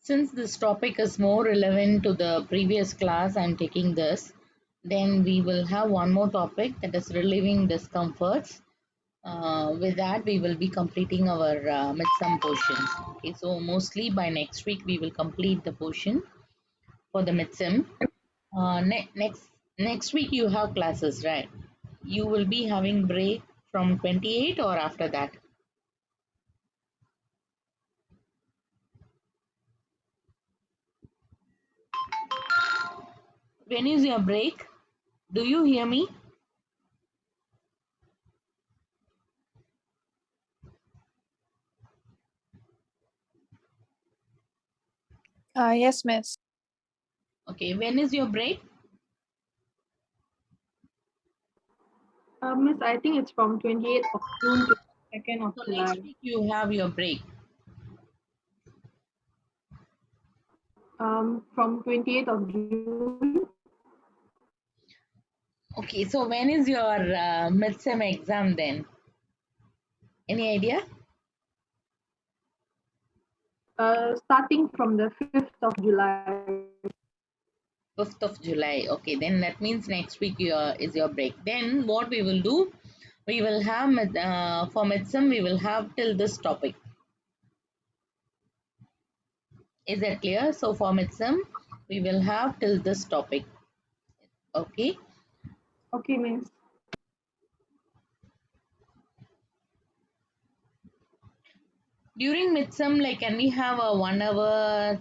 Since this topic is more relevant to the previous class, I'm taking this. Then we will have one more topic, that is relieving discomforts. With that, we will be completing our midsum portions. Okay, so mostly by next week we will complete the portion for the midsum. Next week you have classes, right? You will be having break from 28 or after that. When is your break? Do you hear me? Yes, miss. Okay, when is your break? Miss, I think it's from 28th of June to 2nd of So July. next week you have your break. From 28th of June. Okay, so when is your midsem exam then? Any idea? Starting from the 5th of July. 5th of July. Okay, then that means next week is your break. Then what we will do, we will have for midsem, we will have till this topic. Is that clear? So for midsem, we will have till this topic. Okay. Okay, miss. During midsem, like, can we have a 1 hour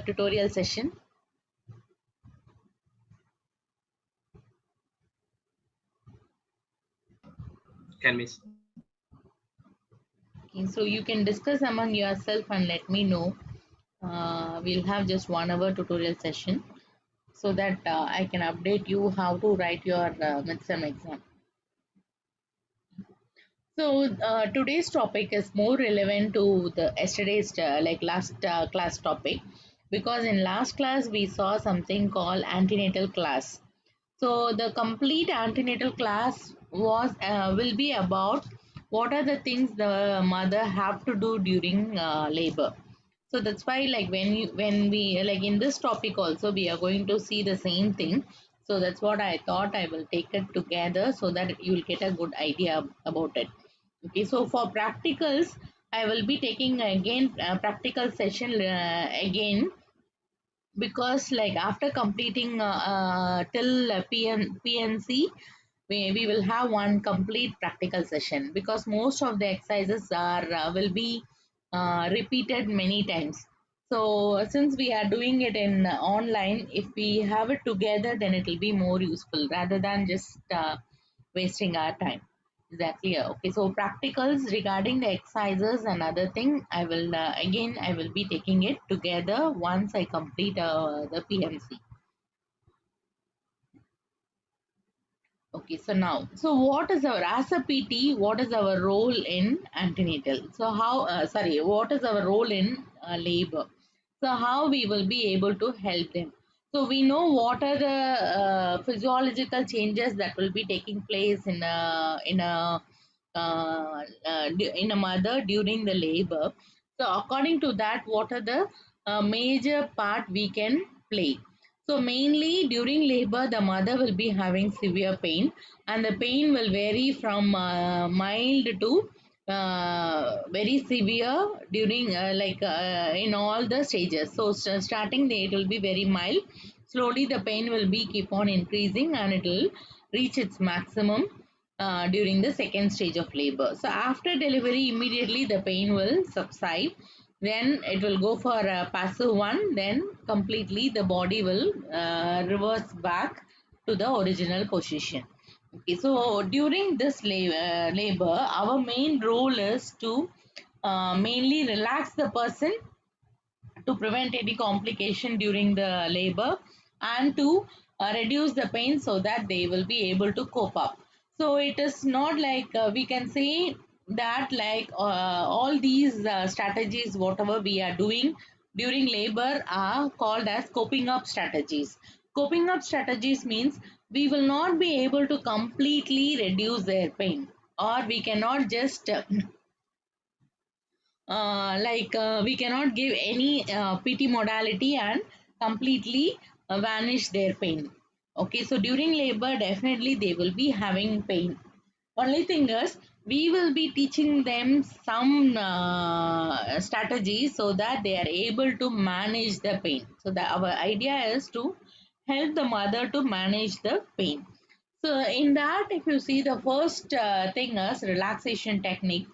tutorial session? Can miss. Okay, so you can discuss among yourself and let me know. We'll have just 1 hour tutorial session so that I can update you how to write your midsem exam. So today's topic is more relevant to the yesterday's last class topic, because in last class we saw something called antenatal class. So the complete antenatal class was will be about what are the things the mother have to do during labor. So that's why, like, when we like in this topic also we are going to see the same thing. So that's what I thought I will take it together so that you will get a good idea about it. Okay, so for practicals, I will be taking again practical session again, because like after completing till PNC, we will have one complete practical session, because most of the exercises are will be repeated many times. So since we are doing it in online, if we have it together, then it will be more useful rather than just wasting our time. Is that clear? Okay, so practicals regarding the exercises and other thing, I will again I will be taking it together once I complete the PMC. Okay, so now, so what is our, as a PT, what is our role in antenatal? So how, what is our role in labor? So how we will be able to help them? So we know what are the physiological changes that will be taking place in a mother during the labor. So according to that, what are the major part we can play? So mainly during labor, the mother will be having severe pain, and the pain will vary from mild to very severe during in all the stages. So starting it will be very mild. Slowly the pain will be keep on increasing and it will reach its maximum during the second stage of labor. So after delivery, immediately the pain will subside, then it will go for a passive one, then completely the body will reverse back to the original position. Okay, so during this labor, our main role is to mainly relax the person to prevent any complication during the labor, and to reduce the pain so that they will be able to cope up. So it is not like we can say that like all these strategies whatever we are doing during labor are called as coping up strategies. Coping up strategies means we will not be able to completely reduce their pain, or we cannot just we cannot give any PT modality and completely vanish their pain. Okay, so during labor, definitely they will be having pain. Only thing is, we will be teaching them some strategies so that they are able to manage the pain. So that our idea is to help the mother to manage the pain. So in that, if you see, the first thing is relaxation technique.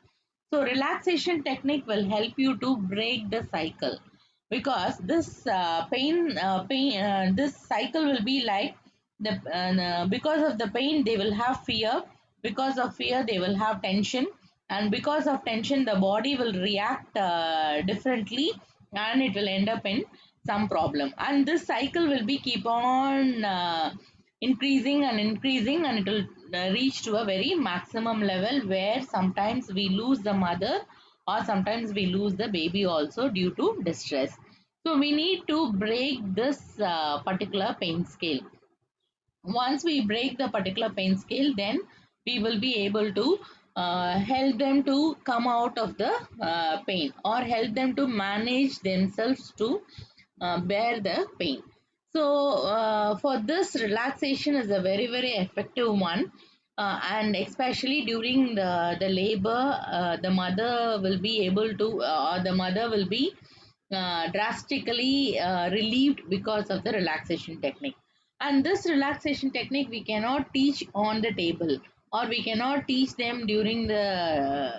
So relaxation technique will help you to break the cycle, because this this cycle will be like because of the pain they will have fear, because of fear they will have tension, and because of tension the body will react differently, and it will end up in some problem, and this cycle will be keep on increasing and increasing, and it will reach to a very maximum level where sometimes we lose the mother, or sometimes we lose the baby also due to distress. So we need to break this particular pain scale. Once we break the particular pain scale, then we will be able to help them to come out of the pain, or help them to manage themselves to bear the pain. So for this, relaxation is a very very effective one, and especially during the labor, the mother will be able to or the mother will be drastically relieved because of the relaxation technique. And this relaxation technique we cannot teach on the table, or we cannot teach them during the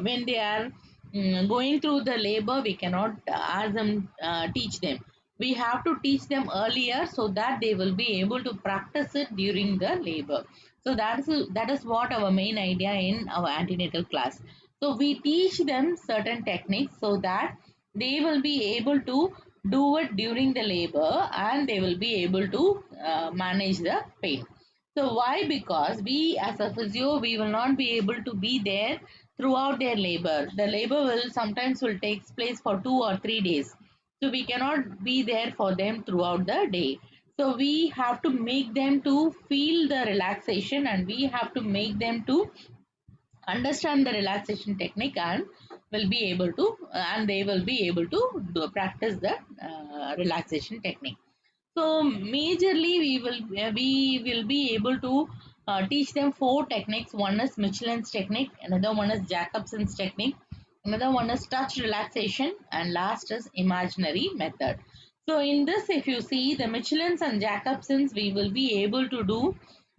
when they are going through the labor. We cannot ask them teach them. We have to teach them earlier so that they will be able to practice it during the labor. So that is what our main idea in our antenatal class. So we teach them certain techniques so that they will be able to do it during the labor, and they will be able to manage the pain. So why? Because we as a physio, we will not be able to be there throughout their labor. The labor will sometimes will take place for 2 or 3 days. So we cannot be there for them throughout the day. So we have to make them to feel the relaxation, and we have to make them to understand the relaxation technique, and will be able to and they will be able to practice the relaxation technique. So majorly we will be able to teach them four techniques. One is Michelin's technique, another one is Jacobson's technique, another one is touch relaxation, and last is imaginary method. So in this, if you see the Michelin's and Jacobson's, we will be able to do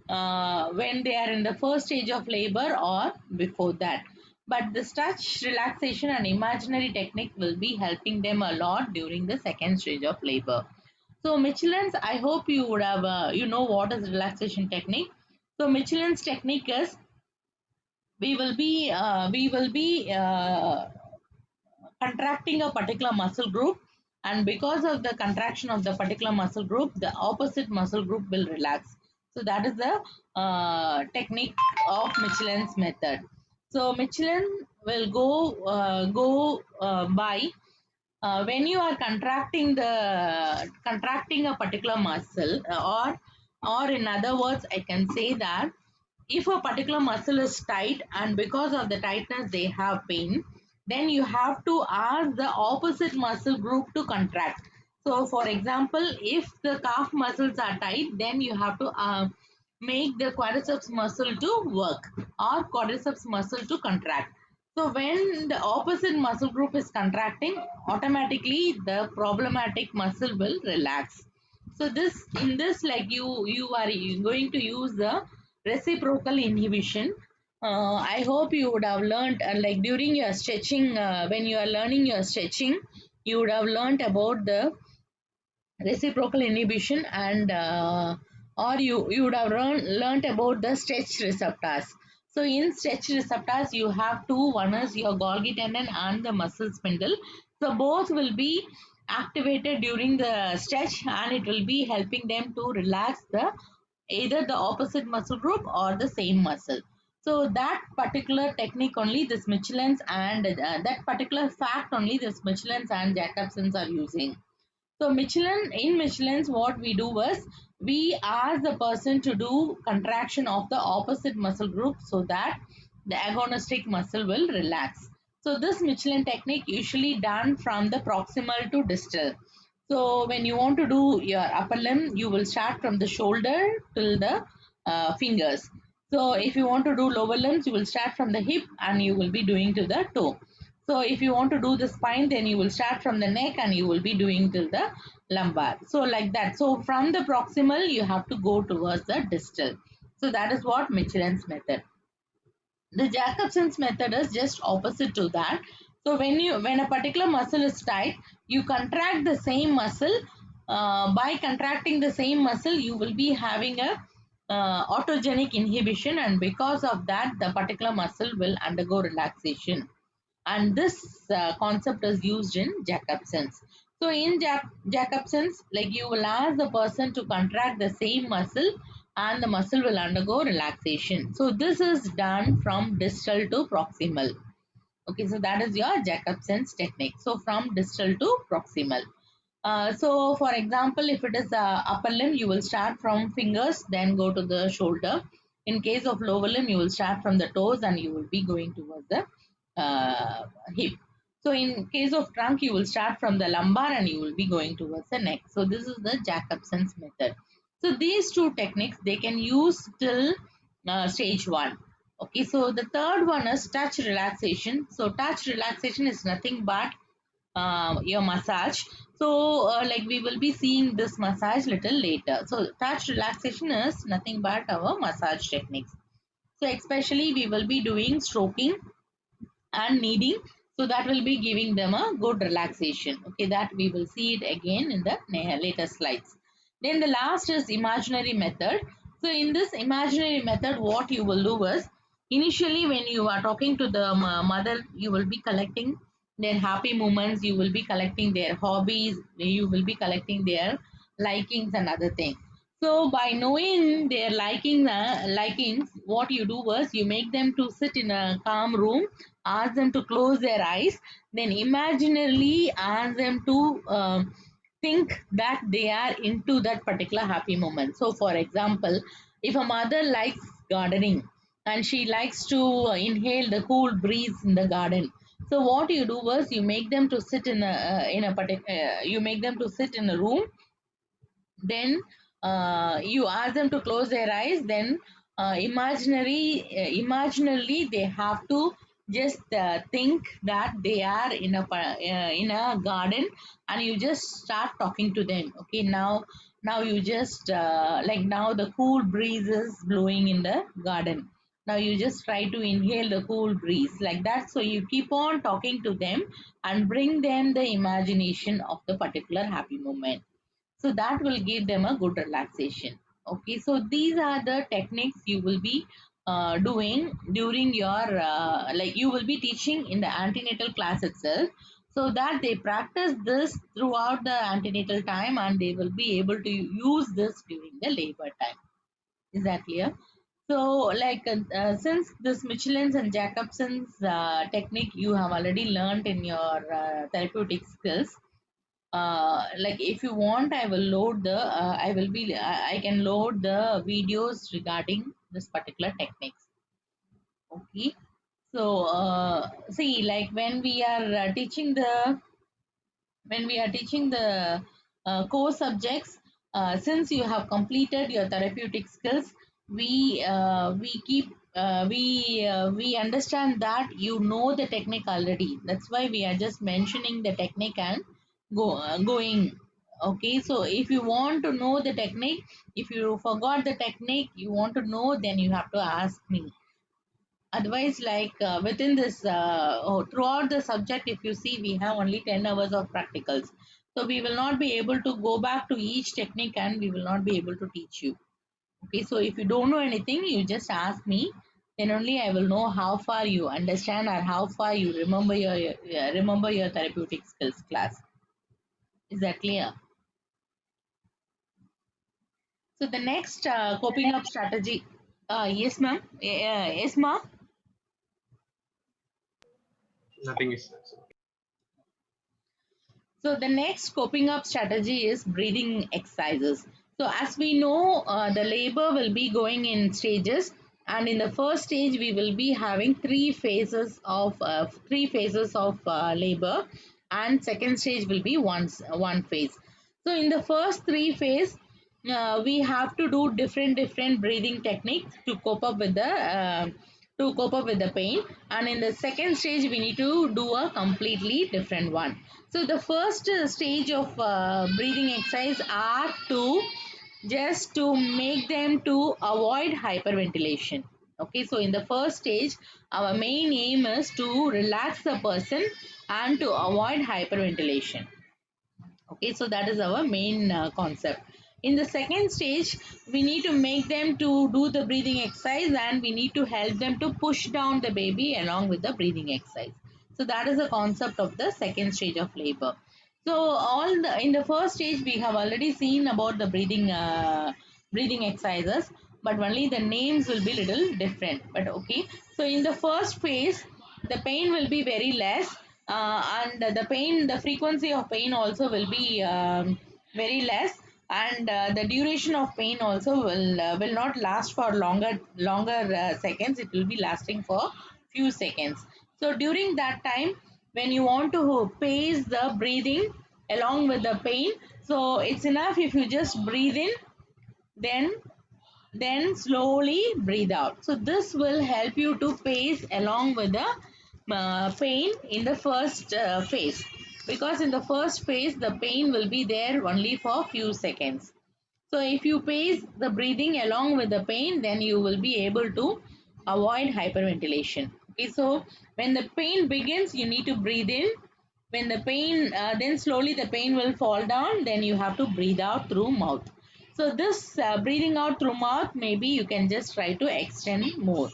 when they are in the first stage of labor or before that. But this touch relaxation and imaginary technique will be helping them a lot during the second stage of labor. So Michelin's, I hope you would have, you know what is relaxation technique. So Michelin's technique is we will be contracting a particular muscle group, and because of the contraction of the particular muscle group, the opposite muscle group will relax. So that is the technique of Michelin's method. So Michelin will go by when you are contracting a particular muscle, or in other words I can say that if a particular muscle is tight and because of the tightness they have pain, then you have to ask the opposite muscle group to contract. So for example, if the calf muscles are tight, then you have to make the quadriceps muscle to work, or quadriceps muscle to contract. So when the opposite muscle group is contracting, automatically the problematic muscle will relax. So this in this, like you are going to use the reciprocal inhibition. I hope you would have learned, like during your stretching, when you are learning your stretching, you would have learned about the reciprocal inhibition, and or you would have learned about the stretch receptors. So in stretch receptors you have two. One is your Golgi tendon and the muscle spindle. So both will be activated during the stretch, and it will be helping them to relax the either the opposite muscle group or the same muscle. So that particular technique only this Michelin's, and that particular fact only this Michelin's and Jacobson's are using. So in Michelin's, what we do was we ask the person to do contraction of the opposite muscle group so that the agonistic muscle will relax. So this Michelin technique usually done from the proximal to distal. So when you want to do your upper limb, you will start from the shoulder till the fingers. So if you want to do lower limbs, you will start from the hip and you will be doing to the toe. So if you want to do the spine, then you will start from the neck and you will be doing till the lumbar. So like that. So from the proximal, you have to go towards the distal. So that is what Michelin's method. The Jacobson's method is just opposite to that. So when a particular muscle is tight, you contract the same muscle. By contracting the same muscle, you will be having a autogenic inhibition, and because of that, the particular muscle will undergo relaxation. And this concept is used in Jacobson's. So in Jacobson's, like you will ask the person to contract the same muscle and the muscle will undergo relaxation. So this is done from distal to proximal. Okay, so that is your Jacobson's technique. So from distal to proximal. So for example, if it is upper limb, you will start from fingers, then go to the shoulder. In case of lower limb, you will start from the toes and you will be going towards the hip. So in case of trunk, you will start from the lumbar and you will be going towards the neck. So this is the Jacobson's method. So these two techniques, they can use till stage 1. Okay, so the third one is touch relaxation. So touch relaxation is nothing but your massage. So like we will be seeing this massage little later. So touch relaxation is nothing but our massage techniques. So especially we will be doing stroking and kneading, so that will be giving them a good relaxation. Okay, that we will see it again in the later slides. Then the last is imaginary method. So in this imaginary method, what you will do is, initially when you are talking to the mother, you will be collecting their happy moments, you will be collecting their hobbies, you will be collecting their likings and other things. So by knowing their likings, what you do was you make them to sit in a calm room, ask them to close their eyes, then imaginarily ask them to think that they are into that particular happy moment. So for example, if a mother likes gardening and she likes to inhale the cool breeze in the garden, so what you do was you make them to sit you make them to sit in a room, then you ask them to close their eyes, then imaginarily they have to just think that they are in a garden, and you just start talking to them. Okay, now you just like now the cool breeze is blowing in the garden, now you just try to inhale the cool breeze, like that. So you keep on talking to them and bring them the imagination of the particular happy moment, so that will give them a good relaxation. Okay, so these are the techniques you will be doing during your like you will be teaching in the antenatal class itself, so that they practice this throughout the antenatal time and they will be able to use this during the labor time. Is that clear? So like since this Michelin's and Jacobson's technique you have already learned in your therapeutic skills, like if you want, I will load the I can load the videos regarding this particular techniques. Okay, so see, like when we are teaching the core subjects, since you have completed your therapeutic skills, we understand that you know the technique already. That's why we are just mentioning the technique and going. Okay, so if you want to know the technique, if you forgot the technique, you want to know, then you have to ask me. Otherwise, like within this throughout the subject, if you see, we have only 10 hours of practicals, so we will not be able to go back to each technique and we will not be able to teach you. Okay, so if you don't know anything, you just ask me, then only I will know how far you understand or how far you remember your therapeutic skills class. Is that clear? So the next coping up strategy, yes ma'am, yes ma'am. Nothing is. So the next coping up strategy is breathing exercises. So as we know, the labor will be going in stages. And in the first stage, we will be having three phases of labor, and second stage will be one phase. So in the first three phase, we have to do different breathing techniques to cope up with the pain. And in the second stage, we need to do a completely different one. So the first stage of breathing exercise are to just to make them to avoid hyperventilation. Okay, so in the first stage, our main aim is to relax the person and to avoid hyperventilation. Okay, so that is our main concept. In the second stage, we need to make them to do the breathing exercise, and we need to help them to push down the baby along with the breathing exercise. So that is the concept of the second stage of labor. So in the first stage, we have already seen about the breathing exercises, but only the names will be little different. But okay, so in the first phase, the pain will be very less, and the frequency of pain also will be very less, and the duration of pain also will not last for longer seconds. It will be lasting for few seconds. So during that time, when you want to pace the breathing along with the pain, so it's enough if you just breathe in, then slowly breathe out. So this will help you to pace along with the pain in the first phase, because in the first phase the pain will be there only for few seconds. So if you pace the breathing along with the pain, then you will be able to avoid hyperventilation. Okay, so when the pain begins, you need to breathe in. When the pain, then slowly the pain will fall down, then you have to breathe out through mouth. So this breathing out through mouth, maybe you can just try to extend more.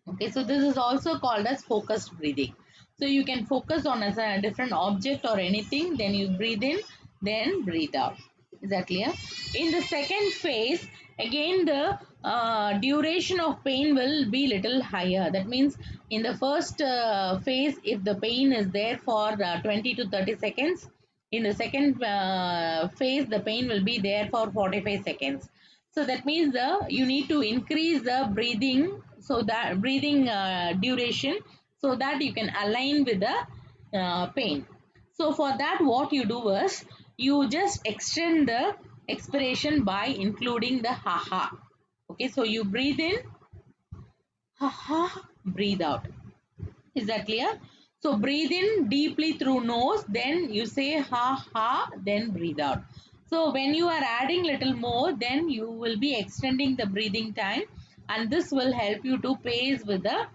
Okay, so this is also called as focused breathing. So you can focus on a different object or anything, then you breathe in, then breathe out. Is that clear? In the second phase, again the duration of pain will be little higher. That means in the first phase, if the pain is there for 20 to 30 seconds, in the second phase, the pain will be there for 45 seconds. So that means you need to increase the breathing, so that breathing duration, so that you can align with the pain. So for that, what you do is you just extend the expiration by including the ha ha. Okay, so you breathe in, ha ha, breathe out. Is that clear? So breathe in deeply through nose, then you say ha ha, then breathe out. So when you are adding little more, then you will be extending the breathing time, and this will help you to pace with the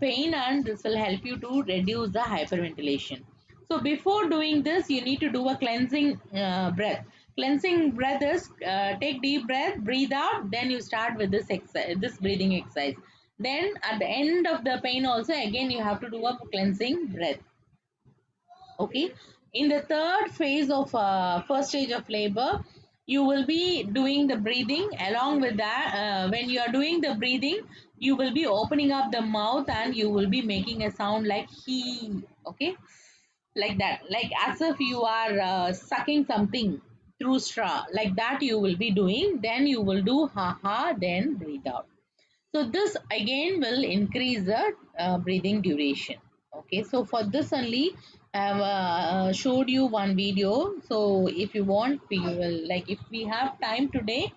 pain, and this will help you to reduce the hyperventilation. So before doing this, you need to do a cleansing breath. Cleansing breath is take deep breath, breathe out, then you start with this exercise, this breathing exercise. Then at the end of the pain also, again you have to do a cleansing breath. Okay. In the third phase of first stage of labor, you will be doing the breathing. Along with that, when you are doing the breathing, you will be opening up the mouth and you will be making a sound like he. Okay, like that, like as if you are sucking something through straw, like that you will be doing. Then you will do ha ha, then breathe out. So this again will increase the breathing duration. Okay, so for this only I have showed you one video. So if you want, we will, like, if we have time today,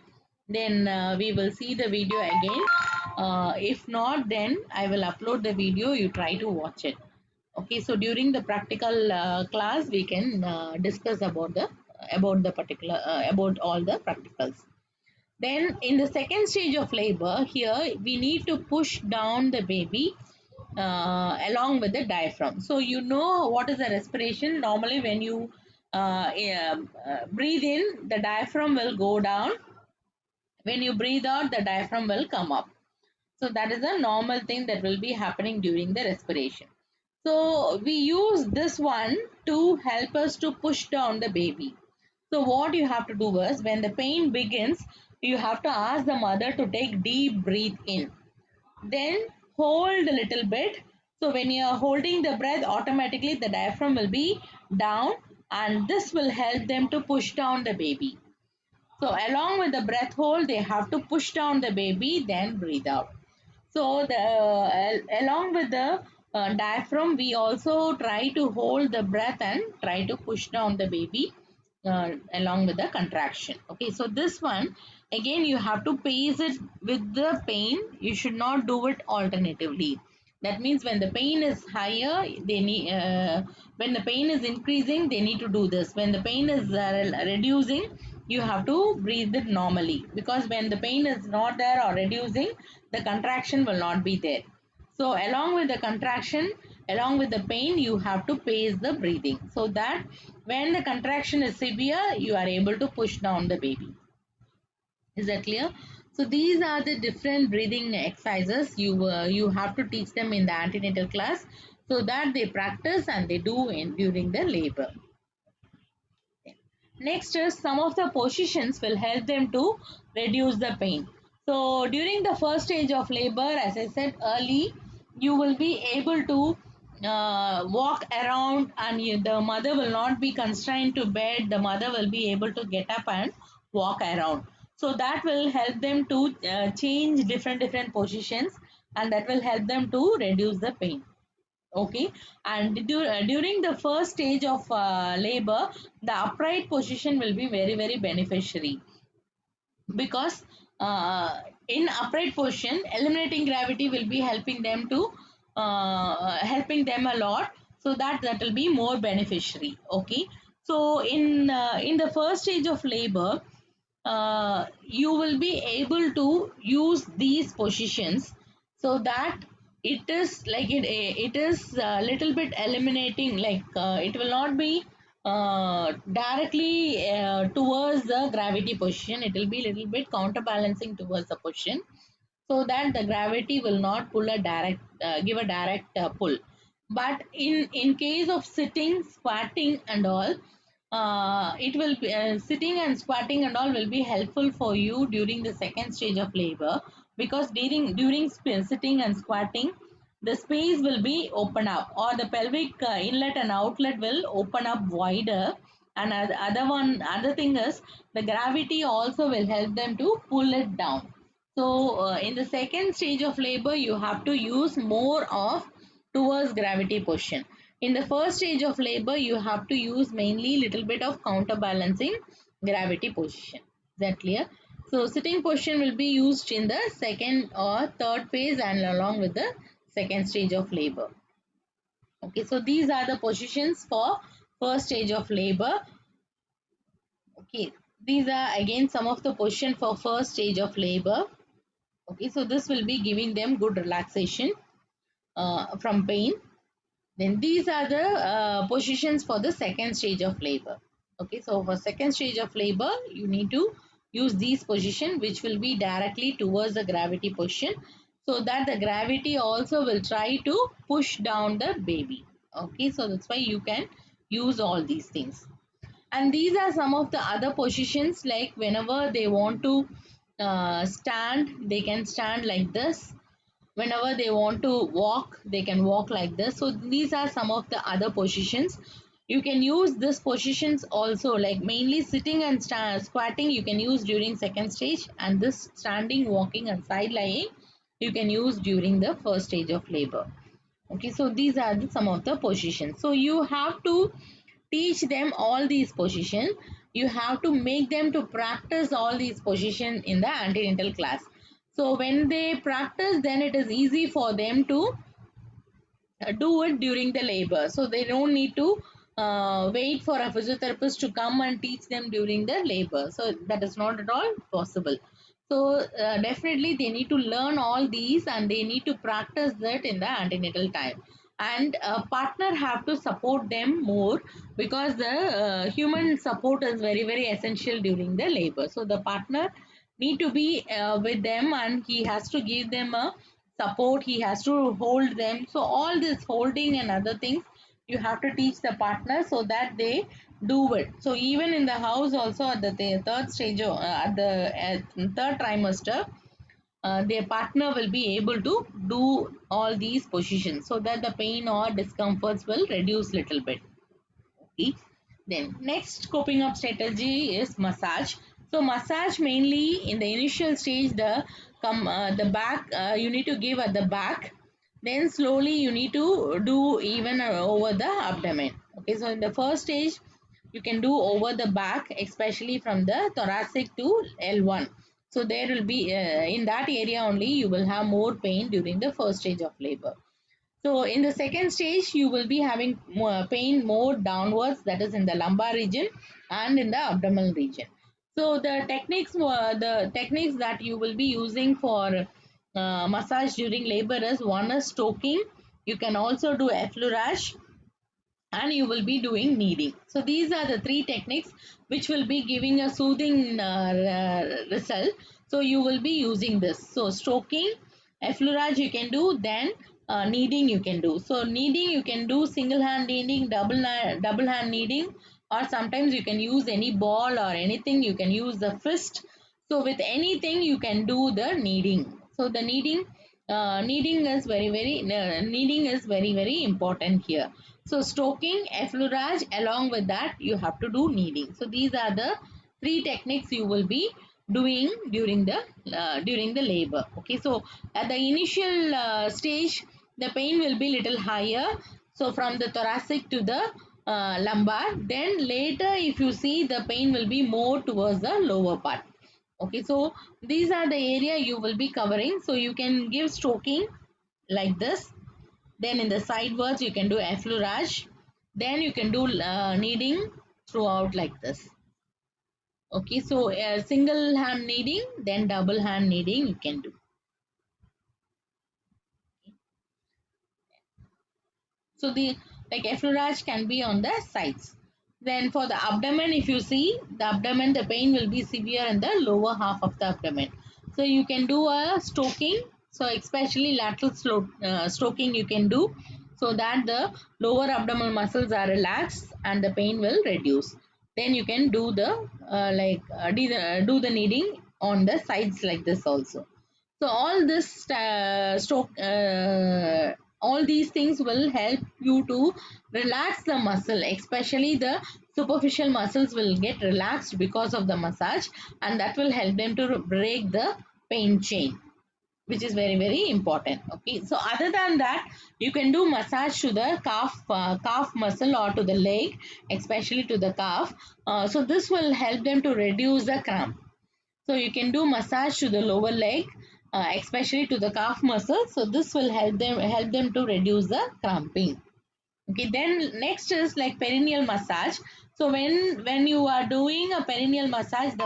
then we will see the video again. If not, then I will upload the video. You try to watch it. Okay, so during the practical class, we can discuss about the particular about all the practicals. Then in the second stage of labor, here we need to push down the baby along with the diaphragm. So you know what is the respiration. Normally when you breathe in, the diaphragm will go down. When you breathe out, the diaphragm will come up. So that is a normal thing that will be happening during the respiration. So we use this one to help us to push down the baby. So what you have to do is, when the pain begins, you have to ask the mother to take deep breath in. Then hold a little bit. So when you are holding the breath, automatically the diaphragm will be down, and this will help them to push down the baby. So along with the breath hold, they have to push down the baby, then breathe out. So along with the diaphragm, we also try to hold the breath and try to push down the baby along with the contraction. Okay, so this one again you have to pace it with the pain. You should not do it alternatively. That means when the pain is higher, they need when the pain is increasing, they need to do this. When the pain is reducing, you have to breathe it normally, because when the pain is not there or reducing, the contraction will not be there. So along with the contraction, along with the pain, you have to pace the breathing, so that when the contraction is severe, you are able to push down the baby. Is that clear? So these are the different breathing exercises. You have to teach them in the antenatal class, so that they practice and they do during the labor. Next is some of the positions will help them to reduce the pain. So during the first stage of labor, as I said early, you will be able to walk around, and the mother will not be constrained to bed. The mother will be able to get up and walk around. So that will help them to change different positions, and that will help them to reduce the pain. Okay, and during the first stage of labor, the upright position will be very beneficiary, because in upright position, eliminating gravity will be helping them to helping them a lot, so that will be more beneficiary. Okay, so in the first stage of labor, you will be able to use these positions, so that it is a little bit eliminating, like it will not be directly towards the gravity position. It will be little bit counterbalancing towards the position, so that the gravity will not pull a direct give a direct pull. But in case of sitting, squatting and all, it will be sitting and squatting and all will be helpful for you during the second stage of labor, because during sitting and squatting, the space will be open up, or the pelvic inlet and outlet will open up wider. And other thing is, the gravity also will help them to pull it down. So in the second stage of labor, you have to use more of towards gravity position. In the first stage of labor, you have to use mainly little bit of counterbalancing gravity position. Is that clear? So sitting position will be used in the second or third phase and along with the second stage of labor. Okay, so these are the positions for first stage of labor. Okay, these are again some of the position for first stage of labor. Okay, so this will be giving them good relaxation from pain. Then these are the positions for the second stage of labor. Okay, so for second stage of labor, you need to use these position, which will be directly towards the gravity position, so that the gravity also will try to push down the baby. Okay, so that's why you can use all these things. And these are some of the other positions, like whenever they want to stand, they can stand like this. Whenever they want to walk, they can walk like this. So these are some of the other positions. You can use these positions also, like mainly sitting and squatting you can use during second stage, and this standing, walking and side lying you can use during the first stage of labor. Okay, so these are some of the positions. So you have to teach them all these positions. You have to make them to practice all these positions in the antenatal class. So when they practice, then it is easy for them to do it during the labor. So they don't need to wait for a physiotherapist to come and teach them during the labor. So that is not at all possible. So definitely they need to learn all these, and they need to practice that in the antenatal time. And a partner have to support them more, because the human support is very essential during the labor. So the partner need to be with them, and he has to give them a support. He has to hold them. So all this holding and other things you have to teach the partner, so that they do it. So even in the house also, at the third stage at the third trimester, their partner will be able to do all these positions, so that the pain or discomforts will reduce little bit. Okay. Then next coping up strategy is massage. So massage mainly in the initial stage, the back you need to give at the back. Then slowly you need to do even over the abdomen. Okay, so in the first stage you can do over the back, especially from the thoracic to L1. So there will be in that area only you will have more pain during the first stage of labor. So in the second stage, you will be having pain more downwards, that is in the lumbar region and in the abdominal region. So the techniques that you will be using for massage during labor is, one is stroking. You can also do effleurage, and you will be doing kneading. So these are the three techniques which will be giving a soothing result. So you will be using this. So stroking, effleurage you can do, then kneading you can do. So kneading you can do single hand kneading, double hand kneading, or sometimes you can use any ball or anything. You can use the fist. So with anything you can do the kneading. So the kneading is very important here. So stroking, effleurage, along with that you have to do kneading. So these are the three techniques you will be doing during the labor. Okay, so at the initial stage the pain will be little higher. So from the thoracic to the lumbar. Then later if you see, the pain will be more towards the lower part. Okay, so these are the area you will be covering. So you can give stroking like this. Then in the sidewards you can do effleurage. Then you can do kneading throughout like this. Okay, so single hand kneading, then double hand kneading you can do. So the like effleurage can be on the sides. Then for the abdomen, if you see the abdomen, the pain will be severe in the lower half of the abdomen. So you can do a stroking. So especially lateral stroking you can do, so that the lower abdominal muscles are relaxed and the pain will reduce. Then you can do do the kneading on the sides like this also. So all these things will help you to relax the muscle, especially the superficial muscles will get relaxed because of the massage, and that will help them to break the pain chain, which is very important. Okay, so other than that, you can do massage to the calf muscle or to the leg, especially to the calf. So this will help them to reduce the cramp. So you can do massage to the lower leg, especially to the calf muscle. So this will help them to reduce the cramping. Okay, then next is like perineal massage. So when you are doing a perineal massage, the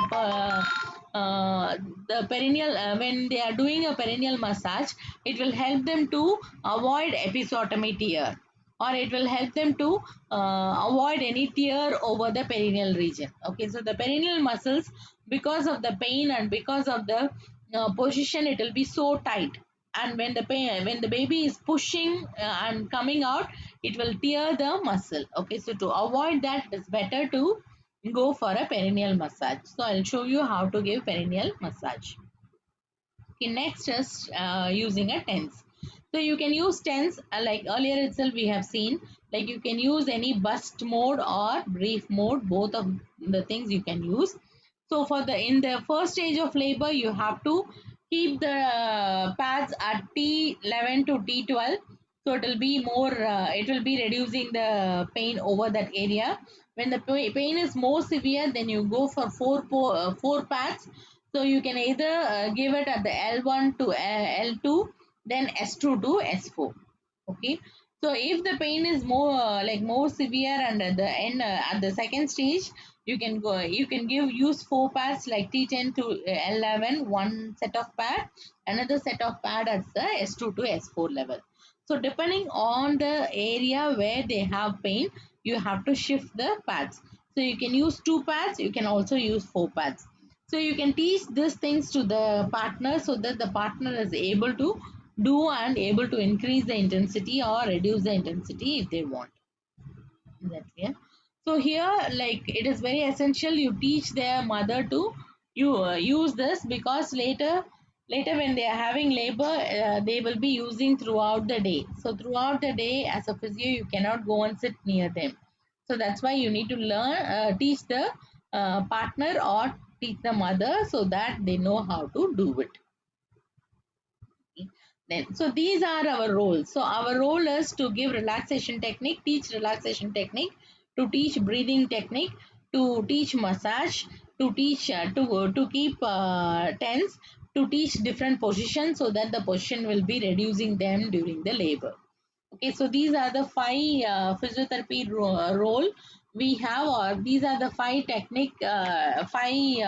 perineal when they are doing a perineal massage, it will help them to avoid episiotomy tear, or it will help them to avoid any tear over the perineal region. Okay, so the perineal muscles, because of the pain and because of the position, it will be so tight, and when the baby is pushing and coming out, it will tear the muscle. Okay, so to avoid that, it is better to go for a perineal massage. So I'll show you how to give perineal massage. Okay, next is using a TENS. So you can use TENS like earlier itself we have seen, like you can use any burst mode or brief mode, both of the things you can use. So in the first stage of labor, you have to keep the pads at T11 to T12. So it will be reducing the pain over that area. When the pain is more severe, then you go for four pads. So you can either give it at the L1 to L2, then S2 to S4. Okay. So if the pain is more severe, and at the end at the second stage, you can use four pads like T10 to L11, one set of pad, another set of pad at the S2 to S4 level. So depending on the area where they have pain, you have to shift the pads. So you can use two pads, you can also use four pads. So you can teach these things to the partner, so that the partner is able to do and able to increase the intensity or reduce the intensity if they want. Is that clear? So here, like, it is very essential you teach their mother to use this, because later when they are having labor, they will be using throughout the day. So throughout the day, as a physio, you cannot go and sit near them. So that's why you need to teach the partner, or teach the mother so that they know how to do it. Then, so these are our roles. So our role is to give relaxation technique, teach relaxation technique, to teach breathing technique, to teach massage, to teach to keep tense, to teach different positions so that the position will be reducing them during the labor. Okay, so these are the five physiotherapy role we have, or these are the five technique, sorry,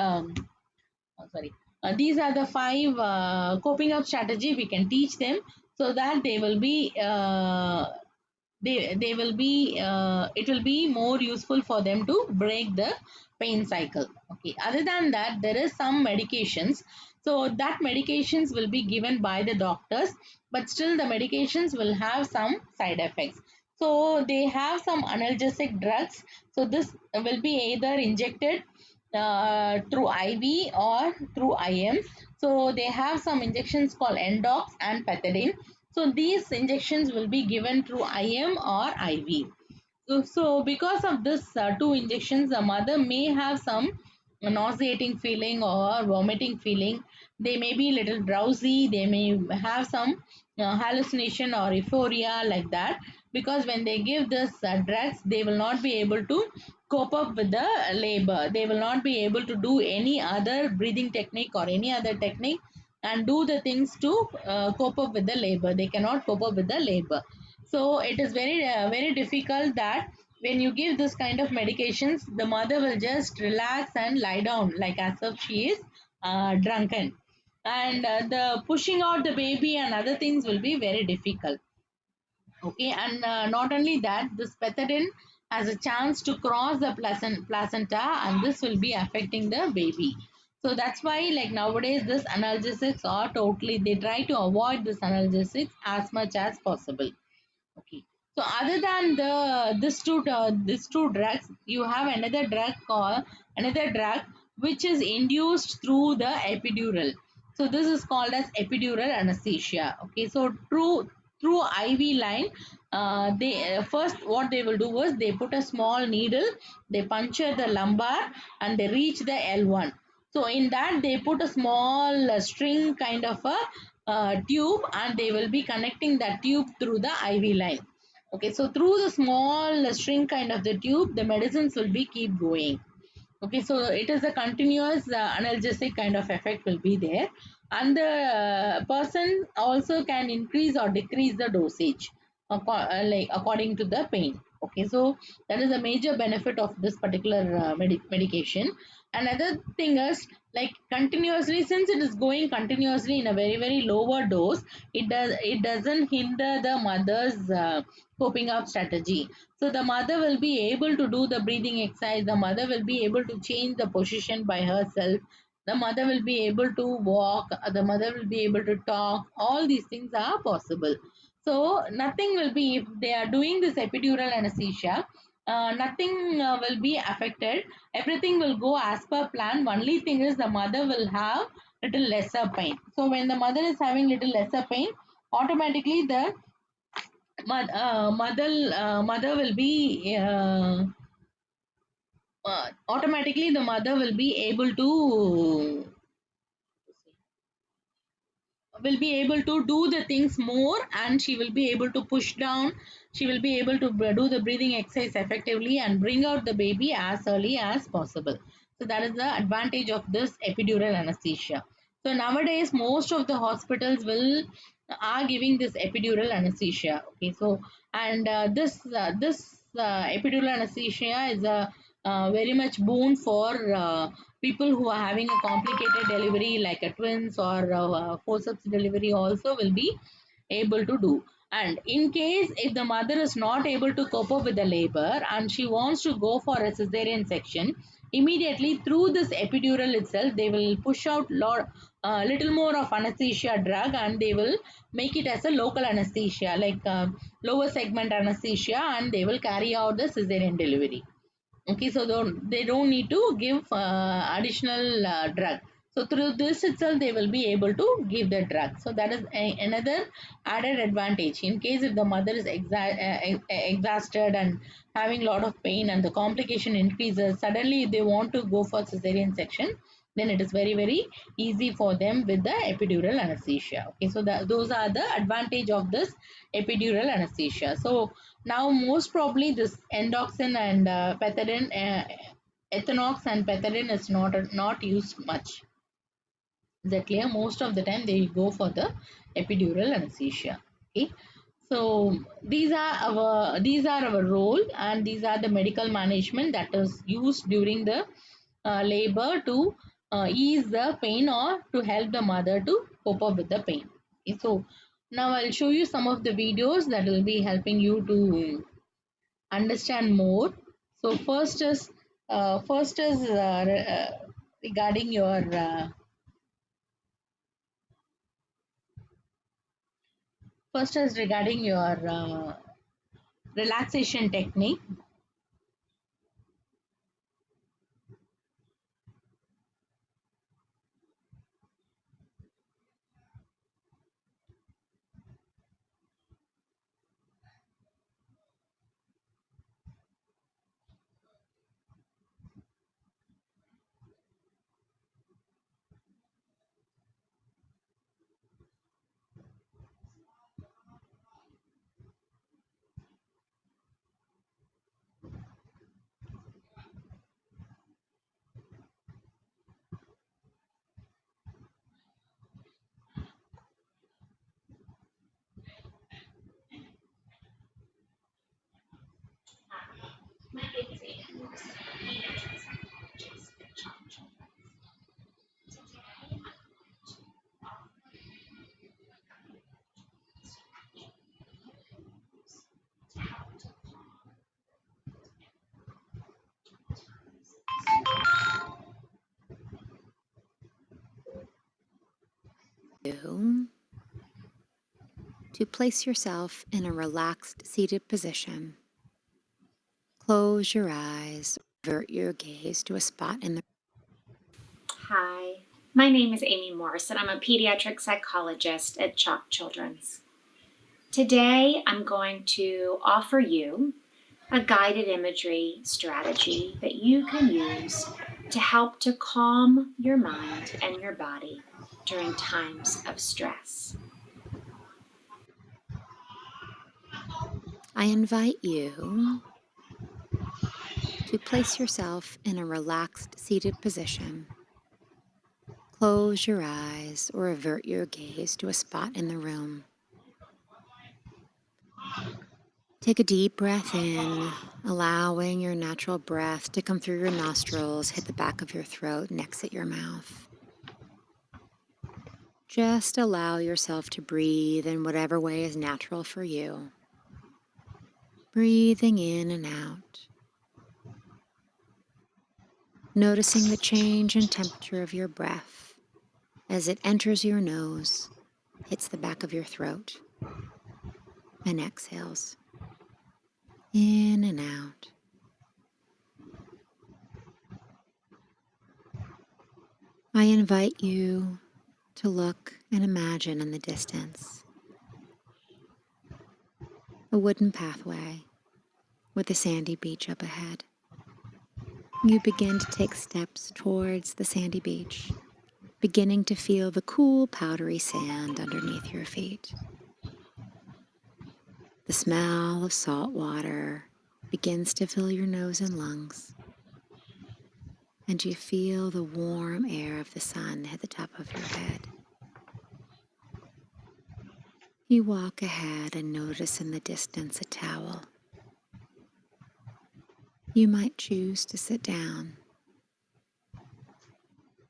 these are the five coping up strategy we can teach them so that they will be they will be it will be more useful for them to break the pain cycle. Okay, other than that, there is some medications, so that medications will be given by the doctors, but still the medications will have some side effects. So they have some analgesic drugs, so this will be either injected through IV or through IM. So they have some injections called Endox and Pethidine. So these injections will be given through IM or IV. So because of this two injections, the mother may have some nauseating feeling or vomiting feeling. They may be a little drowsy. They may have some hallucination or euphoria like that. Because when they give this drugs, they will not be able to cope up with the labor. They will not be able to do any other breathing technique or any other technique and do the things to cope up with the labor. They cannot cope up with the labor. So it is very difficult that when you give this kind of medications, the mother will just relax and lie down like as if she is drunken, and the pushing out the baby and other things will be very difficult. Okay, and not only that, this pethidine has a chance to cross the placenta, and this will be affecting the baby. So that's why, like nowadays, this analgesics are totally, they try to avoid this analgesics as much as possible. Okay. So other than these two drugs, you have another drug which is induced through the epidural. So this is called as epidural anesthesia. Okay. So through IV line, they first what they will do was they put a small needle, they puncture the lumbar, and they reach the L1. So in that they put a small string kind of a tube, and they will be connecting that tube through the IV line. Okay, so through the small string kind of the tube, the medicines will be keep going. Okay, so it is a continuous analgesic kind of effect will be there, and the person also can increase or decrease the dosage like according to the pain. Okay, so that is a major benefit of this particular medication. Another thing is, like continuously, since it is going continuously in a very lower dose, it doesn't hinder the mother's coping up strategy. So the mother will be able to do the breathing exercise. The mother will be able to change the position by herself. The mother will be able to walk. The mother will be able to talk. All these things are possible. So nothing will be, if they are doing this epidural anesthesia, nothing will be affected. Everything will go as per plan. Only thing is the mother will have little lesser pain. So when the mother is having little lesser pain, automatically the mother will be automatically the mother will be able to do the things more, and she will be able to push down. She will be able to do the breathing exercise effectively and bring out the baby as early as possible. So that is the advantage of this epidural anesthesia. So nowadays most of the hospitals will are giving this epidural anesthesia. Okay, so and this epidural anesthesia is a very much boon for people who are having a complicated delivery like a twins or forceps delivery also will be able to do. And in case if the mother is not able to cope up with the labor and she wants to go for a cesarean section, immediately through this epidural itself they will push out little more of anesthesia drug, and they will make it as a local anesthesia like lower segment anesthesia, and they will carry out the cesarean delivery. Okay, so they don't need to give additional drug. So through this itself, they will be able to give the drug. So that is another added advantage. In case if the mother is exhausted and having a lot of pain and the complication increases, suddenly if they want to go for cesarean section, then it is very easy for them with the epidural anesthesia. Okay, so those are the advantage of this epidural anesthesia. So now most probably this endoxin and pethidine, ethanox and pethidine is not used much. Is that clear? Most of the time they go for the epidural anesthesia. Okay, so these are our role, and these are the medical management that is used during the labor to ease the pain or to help the mother to cope up with the pain. Okay, so now I'll show you some of the videos that will be helping you to understand more. So first is regarding your relaxation technique. You to place yourself in a relaxed seated position. Close your eyes, avert your gaze to a spot in the. Hi, my name is Amy Morris, and I'm a pediatric psychologist at CHOP Children's. Today, I'm going to offer you a guided imagery strategy that you can use to help to calm your mind and your body during times of stress. I invite you to place yourself in a relaxed seated position. Close your eyes or avert your gaze to a spot in the room. Take a deep breath in, allowing your natural breath to come through your nostrils, hit the back of your throat, and exit your mouth. Just allow yourself to breathe in whatever way is natural for you. Breathing in and out. Noticing the change in temperature of your breath as it enters your nose, hits the back of your throat, and exhales. In and out. I invite you to look and imagine in the distance a wooden pathway with a sandy beach up ahead. You begin to take steps towards the sandy beach, beginning to feel the cool, powdery sand underneath your feet. The smell of salt water begins to fill your nose and lungs, and you feel the warm air of the sun hit the top of your head. You walk ahead and notice in the distance a towel. You might choose to sit down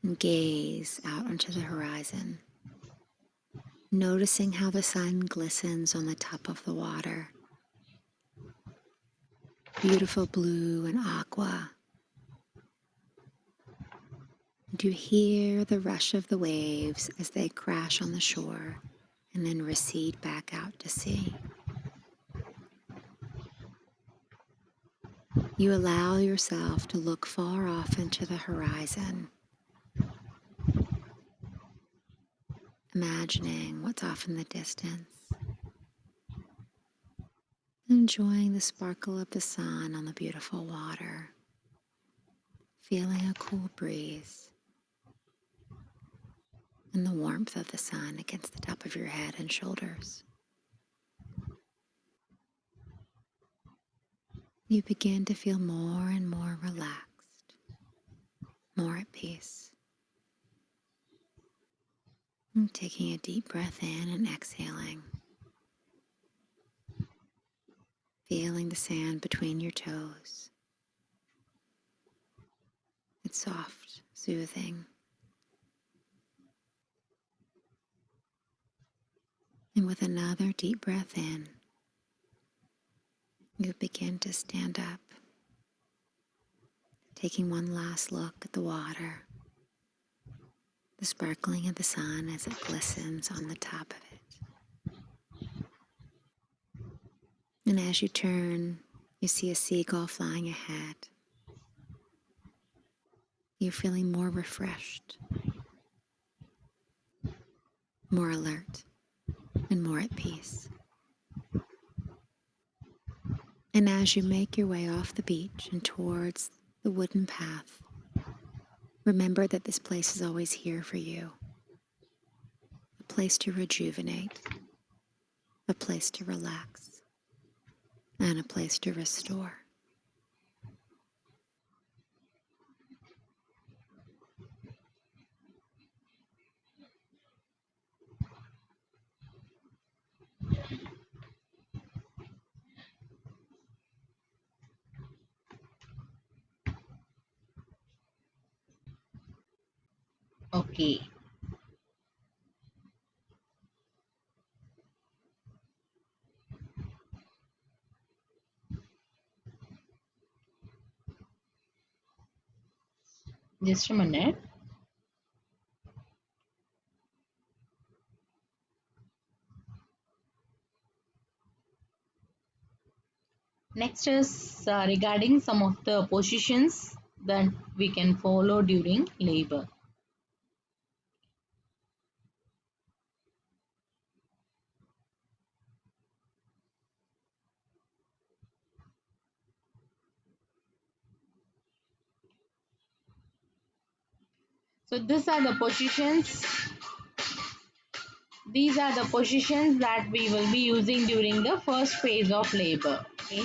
and gaze out onto the horizon, noticing how the sun glistens on the top of the water. Beautiful blue and aqua. And you hear the rush of the waves as they crash on the shore and then recede back out to sea. You allow yourself to look far off into the horizon, imagining what's off in the distance, enjoying the sparkle of the sun on the beautiful water, feeling a cool breeze. and the warmth of the sun against the top of your head and shoulders. You begin to feel more and more relaxed, more at peace. And taking a deep breath in and exhaling. Feeling the sand between your toes. It's soft, soothing. And with another deep breath in, you begin to stand up, taking one last look at the water, the sparkling of the sun as it glistens on the top of it. And as you turn, you see a seagull flying ahead. You're feeling more refreshed, more alert, and more at peace. And as you make your way off the beach and towards the wooden path, remember that this place is always here for you. A place to rejuvenate, a place to relax, and a place to restore. Okay. Just a minute. Next is regarding some of the positions that we can follow during labor. So these are the positions that we will be using during the first phase of labor. Okay.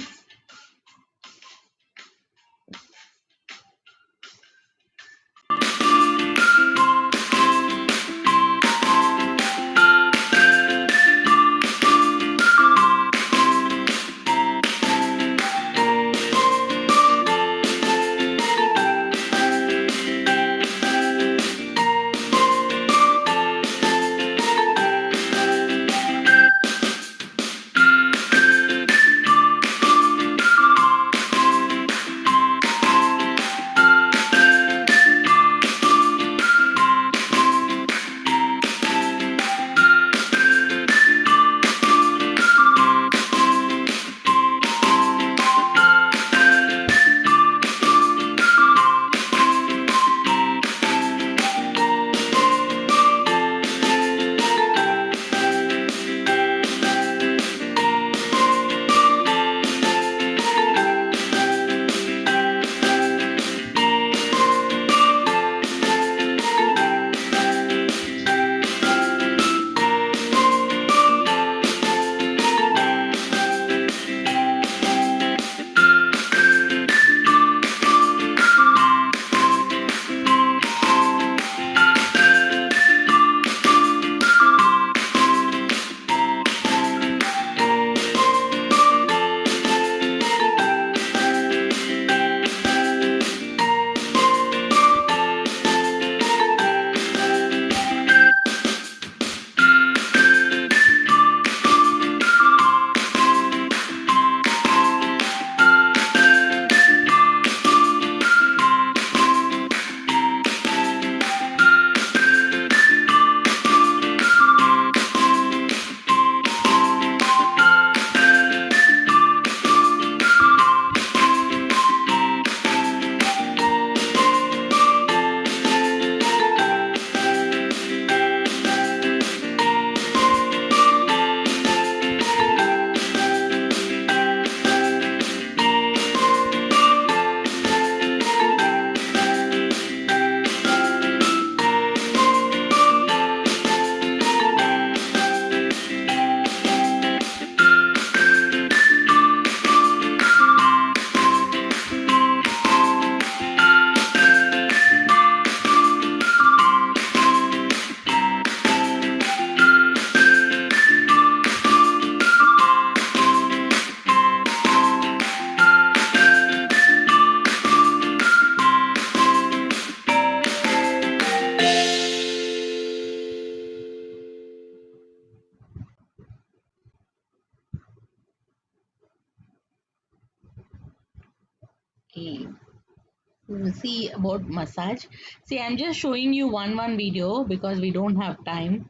we'll see about massage. See, I'm just showing you one video because we don't have time.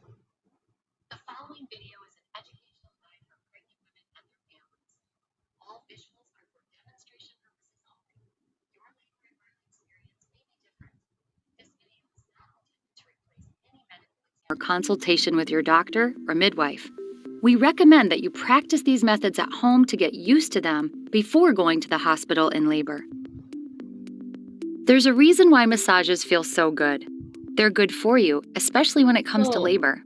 The following video is an educational guide for pregnant women and their families. All visuals are for demonstration purposes only. Your labor and birth experience may be different. This video is not intended to replace any medical exam or consultation with your doctor or midwife. We recommend that you practice these methods at home to get used to them before going to the hospital in labor. There's a reason why massages feel so good. They're good for you, especially when it comes to labor.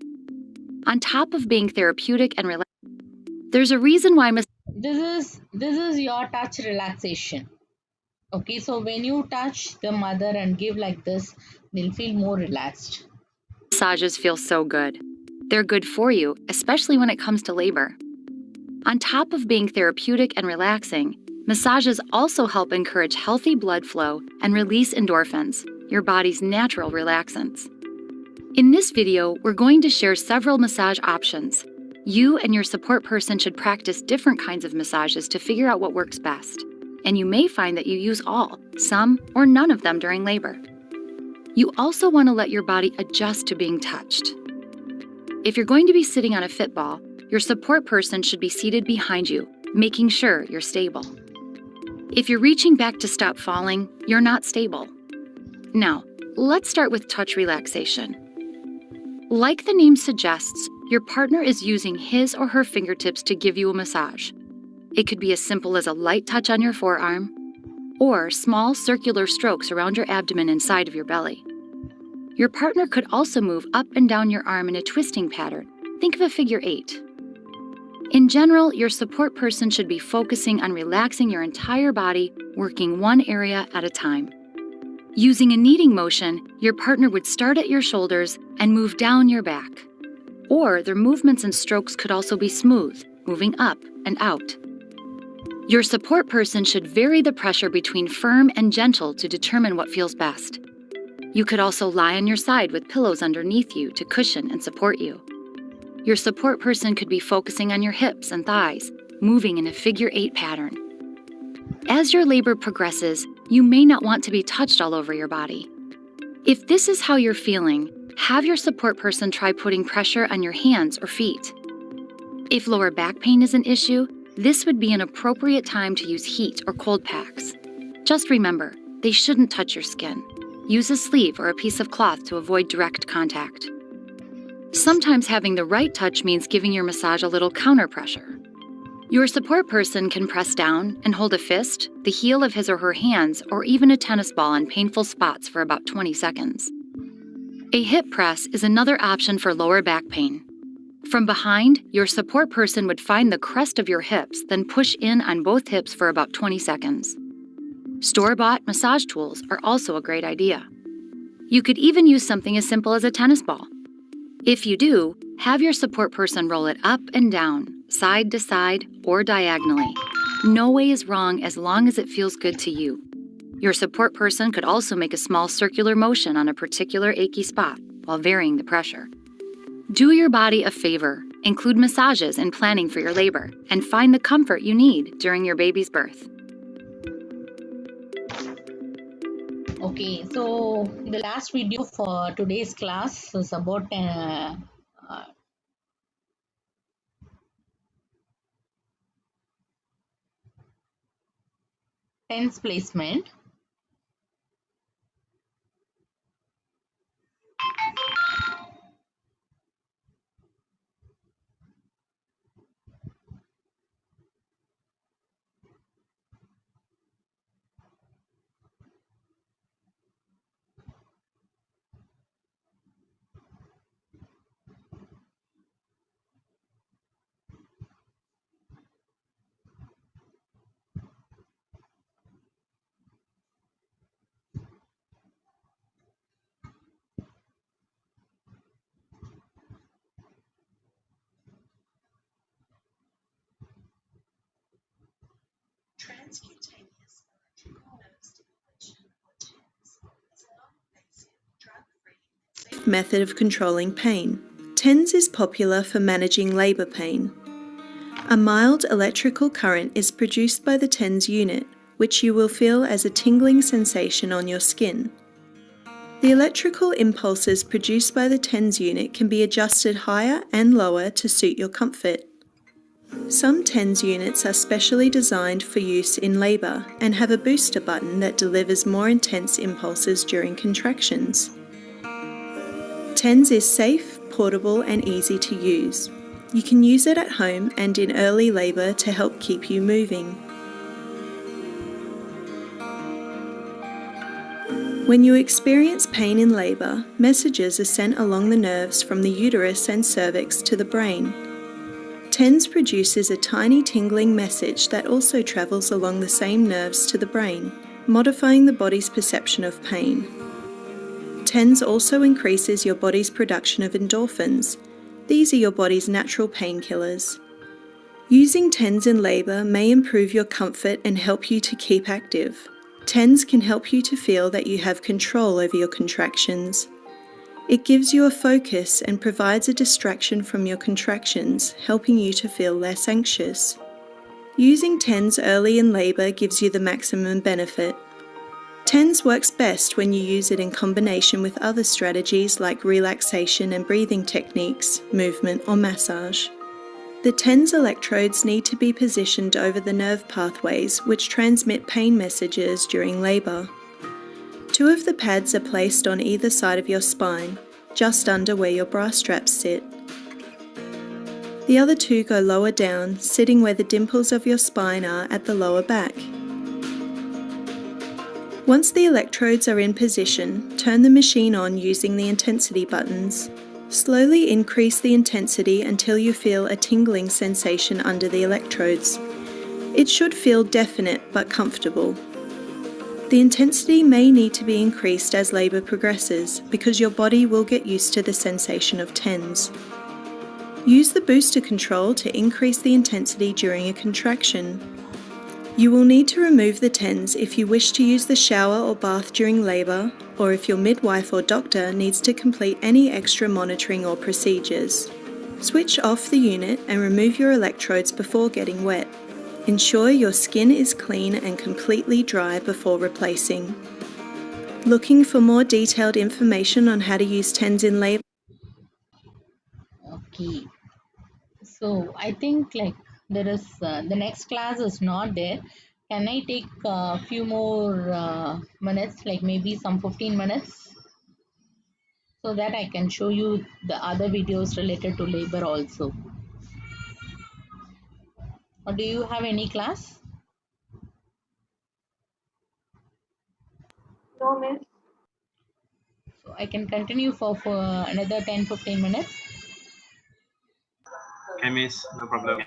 On top of being therapeutic and relaxing, there's a reason why this is your touch relaxation. Okay, so when you touch the mother and give like this, they'll feel more relaxed. Massages feel so good. They're good for you, especially when it comes to labor. On top of being therapeutic and relaxing, massages also help encourage healthy blood flow and release endorphins, your body's natural relaxants. In this video, we're going to share several massage options. You and your support person should practice different kinds of massages to figure out what works best. And you may find that you use all, some, or none of them during labor. You also want to let your body adjust to being touched. If you're going to be sitting on a football, your support person should be seated behind you, making sure you're stable. If you're reaching back to stop falling, you're not stable. Now, let's start with touch relaxation. Like the name suggests, your partner is using his or her fingertips to give you a massage. It could be as simple as a light touch on your forearm, or small circular strokes around your abdomen and side of your belly. Your partner could also move up and down your arm in a twisting pattern. Think of a figure 8. In general, your support person should be focusing on relaxing your entire body, working one area at a time. Using a kneading motion, your partner would start at your shoulders and move down your back. Or their movements and strokes could also be smooth, moving up and out. Your support person should vary the pressure between firm and gentle to determine what feels best. You could also lie on your side with pillows underneath you to cushion and support you. Your support person could be focusing on your hips and thighs, moving in a figure 8 pattern. As your labor progresses, you may not want to be touched all over your body. If this is how you're feeling, have your support person try putting pressure on your hands or feet. If lower back pain is an issue, this would be an appropriate time to use heat or cold packs. Just remember, they shouldn't touch your skin. Use a sleeve or a piece of cloth to avoid direct contact. Sometimes having the right touch means giving your massage a little counter pressure. Your support person can press down and hold a fist, the heel of his or her hands, or even a tennis ball on painful spots for about 20 seconds. A hip press is another option for lower back pain. From behind, your support person would find the crest of your hips, then push in on both hips for about 20 seconds. Store-bought massage tools are also a great idea. You could even use something as simple as a tennis ball. If you do, have your support person roll it up and down, side to side, or diagonally. No way is wrong as long as it feels good to you. Your support person could also make a small circular motion on a particular achy spot while varying the pressure. Do your body a favor, include massages in planning for your labor, and find the comfort you need during your baby's birth. Okay, so the last video for today's class is about TENS placement. Transcutaneous electrical nerve stimulation, or TENS, is a non-invasive, drug-free, safe method of controlling pain. TENS is popular for managing labour pain. A mild electrical current is produced by the TENS unit, which you will feel as a tingling sensation on your skin. The electrical impulses produced by the TENS unit can be adjusted higher and lower to suit your comfort. Some TENS units are specially designed for use in labour and have a booster button that delivers more intense impulses during contractions. TENS is safe, portable and easy to use. You can use it at home and in early labour to help keep you moving. When you experience pain in labour, messages are sent along the nerves from the uterus and cervix to the brain. TENS produces a tiny tingling message that also travels along the same nerves to the brain, modifying the body's perception of pain. TENS also increases your body's production of endorphins. These are your body's natural painkillers. Using TENS in labour may improve your comfort and help you to keep active. TENS can help you to feel that you have control over your contractions. It gives you a focus and provides a distraction from your contractions, helping you to feel less anxious. Using TENS early in labour gives you the maximum benefit. TENS works best when you use it in combination with other strategies like relaxation and breathing techniques, movement or massage. The TENS electrodes need to be positioned over the nerve pathways which transmit pain messages during labour. 2 of the pads are placed on either side of your spine, just under where your bra straps sit. The other 2 go lower down, sitting where the dimples of your spine are at the lower back. Once the electrodes are in position, turn the machine on using the intensity buttons. Slowly increase the intensity until you feel a tingling sensation under the electrodes. It should feel definite but comfortable. The intensity may need to be increased as labour progresses because your body will get used to the sensation of TENS. Use the booster control to increase the intensity during a contraction. You will need to remove the TENS if you wish to use the shower or bath during labour, or if your midwife or doctor needs to complete any extra monitoring or procedures. Switch off the unit and remove your electrodes before getting wet. Ensure your skin is clean and completely dry before replacing. Looking for more detailed information on how to use TENS in labour? Okay. So I think like there is the next class is not there. Can I take a few more minutes, like maybe some 15 minutes, so that I can show you the other videos related to labor also? Or do you have any class? No, miss. So I can continue for another 10-15 minutes. Okay, miss, no problem.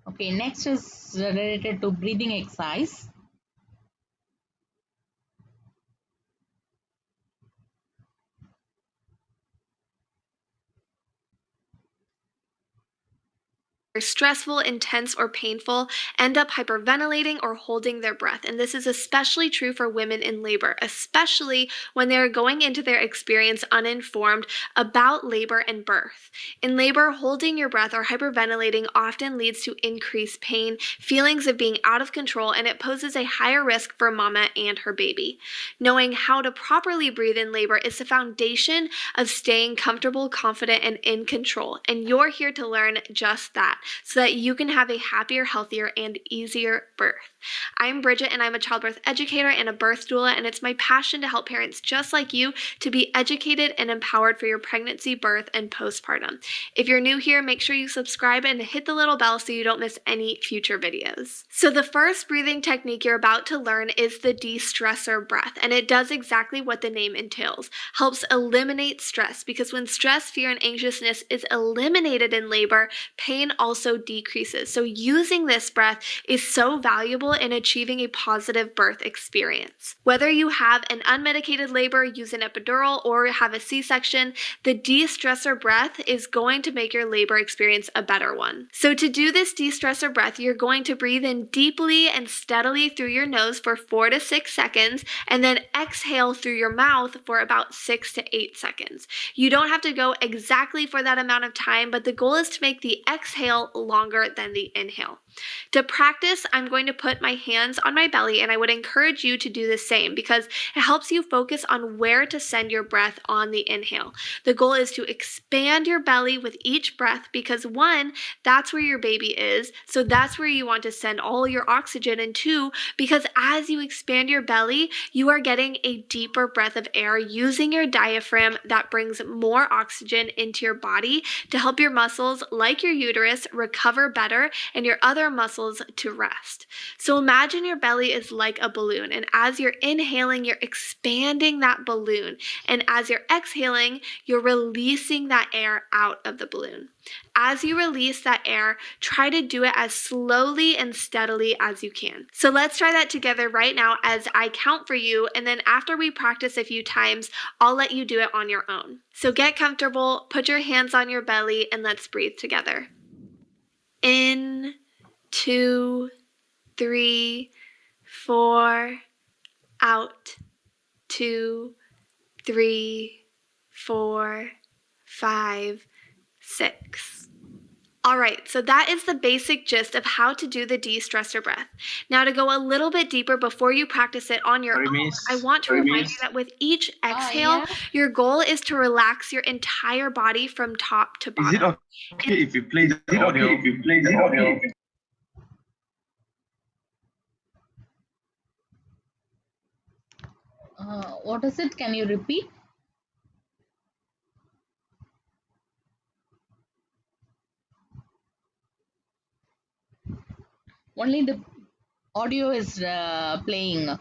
Okay, next is related to breathing exercise. Stressful, intense, or painful end up hyperventilating or holding their breath. And this is especially true for women in labor, especially when they are going into their experience uninformed about labor and birth. In labor, holding your breath or hyperventilating often leads to increased pain, feelings of being out of control, and it poses a higher risk for mama and her baby. Knowing how to properly breathe in labor is the foundation of staying comfortable, confident, and in control. And you're here to learn just that. so that you can have a happier, healthier, and easier birth. I'm Bridget, and I'm a childbirth educator and a birth doula, and it's my passion to help parents just like you to be educated and empowered for your pregnancy, birth, and postpartum. If you're new here, make sure you subscribe and hit the little bell so you don't miss any future videos. So the first breathing technique you're about to learn is the de-stressor breath, and it does exactly what the name entails. Helps eliminate stress, because when stress, fear, and anxiousness is eliminated in labor, pain also decreases. So using this breath is so valuable in achieving a positive birth experience. Whether you have an unmedicated labor, use an epidural, or have a C-section, the de-stressor breath is going to make your labor experience a better one. So to do this de-stressor breath, you're going to breathe in deeply and steadily through your nose for 4 to 6 seconds, and then exhale through your mouth for about 6 to 8 seconds. You don't have to go exactly for that amount of time, but the goal is to make the exhale longer than the inhale. To practice, I'm going to put my hands on my belly, and I would encourage you to do the same because it helps you focus on where to send your breath on the inhale. The goal is to expand your belly with each breath because 1, that's where your baby is, so that's where you want to send all your oxygen, and 2, because as you expand your belly, you are getting a deeper breath of air using your diaphragm that brings more oxygen into your body to help your muscles, like your uterus, recover better and your other muscles to rest. So imagine your belly is like a balloon, and as you're inhaling, you're expanding that balloon, and as you're exhaling, you're releasing that air out of the balloon. As you release that air, try to do it as slowly and steadily as you can. So let's try that together right now as I count for you, and then after we practice a few times, I'll let you do it on your own. So get comfortable, put your hands on your belly, and let's breathe together. In, 2, 3, 4, out, 2, 3, 4, 5, 6. All right, so that is the basic gist of how to do the de-stressor breath. Now to go a little bit deeper before you practice it on your own, I want to remind you that with each exhale, your goal is to relax your entire body from top to bottom. Is it okay if you play the audio? What is it? Can you repeat? Only the audio is playing.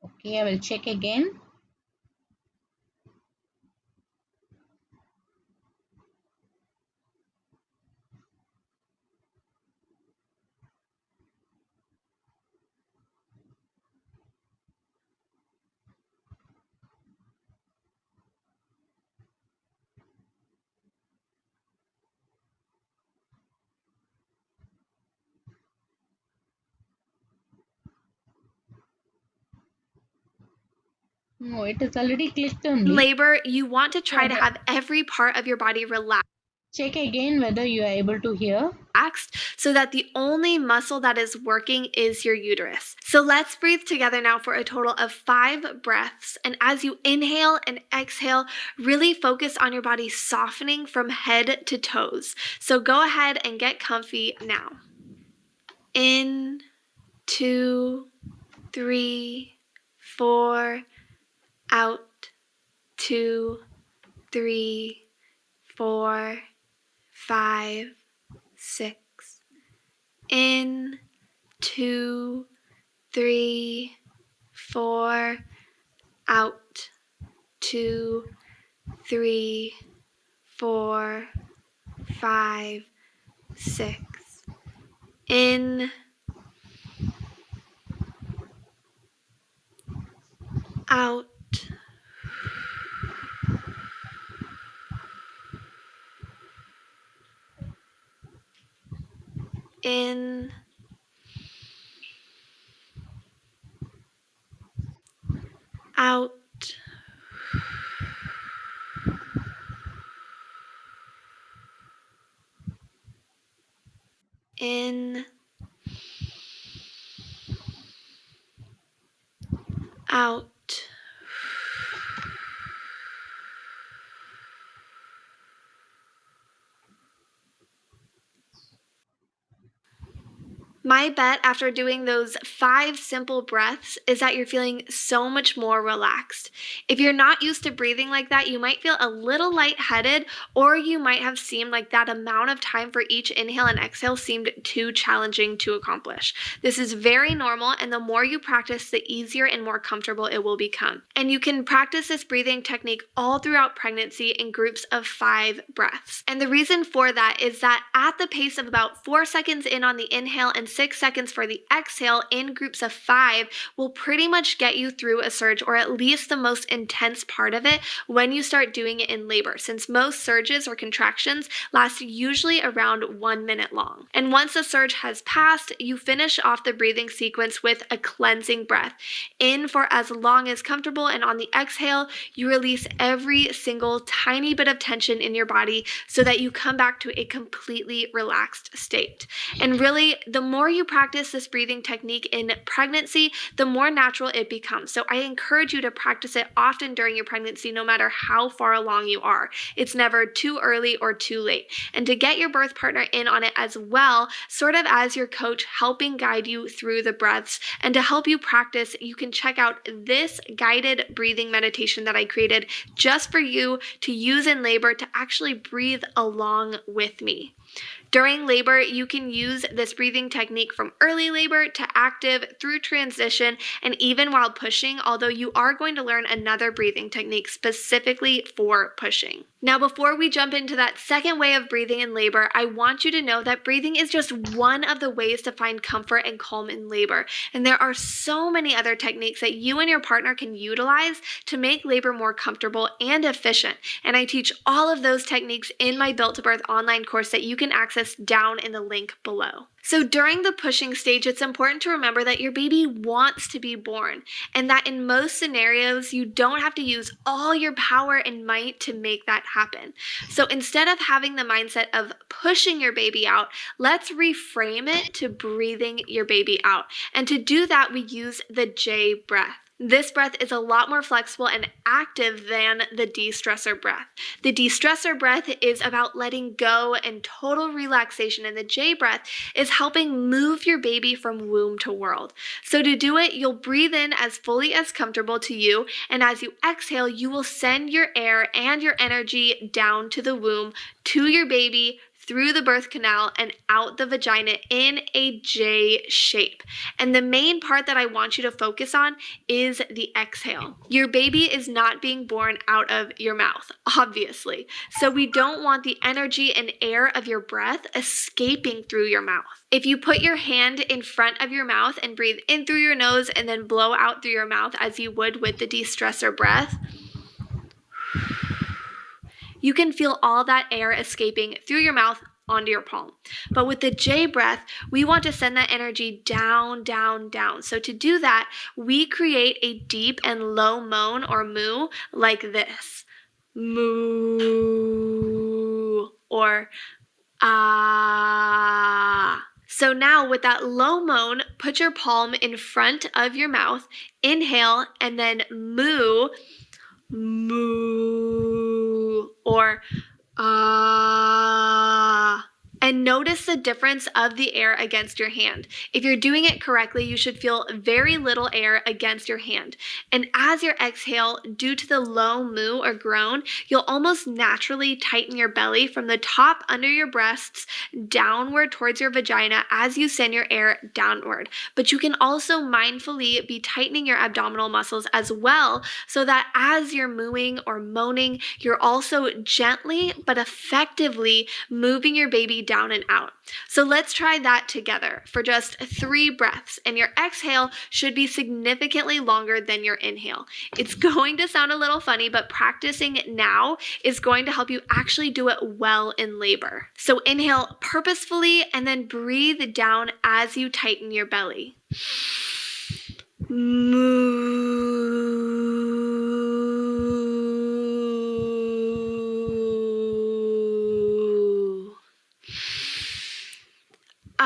Okay, I will check again. No, it is already clicked only. Labor, you want to try to have every part of your body relaxed Check again whether you are able to hear. so that the only muscle that is working is your uterus. So let's breathe together now for a total of 5 breaths. And as you inhale and exhale, really focus on your body softening from head to toes. So go ahead and get comfy now. In, 2, 3, 4, out, 2, 3, 4, 5, 6. In, 2, 3, 4, out, 2, 3, 4, 5, 6. In, out, in, out, In, out. My bet after doing those 5 simple breaths is that you're feeling so much more relaxed. If you're not used to breathing like that, you might feel a little lightheaded, or you might have seemed like that amount of time for each inhale and exhale seemed too challenging to accomplish. This is very normal, and the more you practice, the easier and more comfortable it will become. And you can practice this breathing technique all throughout pregnancy in groups of 5 breaths. And the reason for that is that at the pace of about 4 seconds in on the inhale and 6 seconds for the exhale in groups of 5 will pretty much get you through a surge, or at least the most intense part of it when you start doing it in labor, since most surges or contractions last usually around 1 minute long. And once the surge has passed, you finish off the breathing sequence with a cleansing breath. In for as long as comfortable, and on the exhale, you release every single tiny bit of tension in your body so that you come back to a completely relaxed state. And really, the more you practice this breathing technique in pregnancy, the more natural it becomes. So I encourage you to practice it often during your pregnancy, no matter how far along you are. It's never too early or too late. And to get your birth partner in on it as well, sort of as your coach, helping guide you through the breaths. And to help you practice, you can check out this guided breathing meditation that I created just for you to use in labor to actually breathe along with me. During labor, you can use this breathing technique from early labor to active, through transition, and even while pushing, although you are going to learn another breathing technique specifically for pushing. Now, before we jump into that second way of breathing in labor, I want you to know that breathing is just one of the ways to find comfort and calm in labor. And there are so many other techniques that you and your partner can utilize to make labor more comfortable and efficient. And I teach all of those techniques in my Built to Birth online course that you can access down in the link below. So during the pushing stage, it's important to remember that your baby wants to be born, and that in most scenarios, you don't have to use all your power and might to make that happen. So instead of having the mindset of pushing your baby out, let's reframe it to breathing your baby out. And to do that, we use the J breath. This breath is a lot more flexible and active than the de-stressor breath. The de-stressor breath is about letting go and total relaxation, and the J breath is helping move your baby from womb to world. So to do it, you'll breathe in as fully as comfortable to you, and as you exhale, you will send your air and your energy down to the womb, to your baby, through the birth canal and out the vagina in a J shape. And the main part that I want you to focus on is the exhale. Your baby is not being born out of your mouth, obviously. So we don't want the energy and air of your breath escaping through your mouth. If you put your hand in front of your mouth and breathe in through your nose and then blow out through your mouth as you would with the de-stressor breath, you can feel all that air escaping through your mouth onto your palm. But with the J breath, we want to send that energy down, down, down. So to do that, we create a deep and low moan or moo like this. Moo, or ah. So now with that low moan, put your palm in front of your mouth, inhale, and then moo, moo, or ah. And notice the difference of the air against your hand. If you're doing it correctly, you should feel very little air against your hand. And as you exhale, due to the low moo or groan, you'll almost naturally tighten your belly from the top under your breasts downward towards your vagina as you send your air downward. But you can also mindfully be tightening your abdominal muscles as well, so that as you're mooing or moaning, you're also gently but effectively moving your baby down and out. So let's try that together for just 3 breaths, and your exhale should be significantly longer than your inhale. It's going to sound a little funny, but practicing now is going to help you actually do it well in labor. So inhale purposefully and then breathe down as you tighten your belly. Moo. You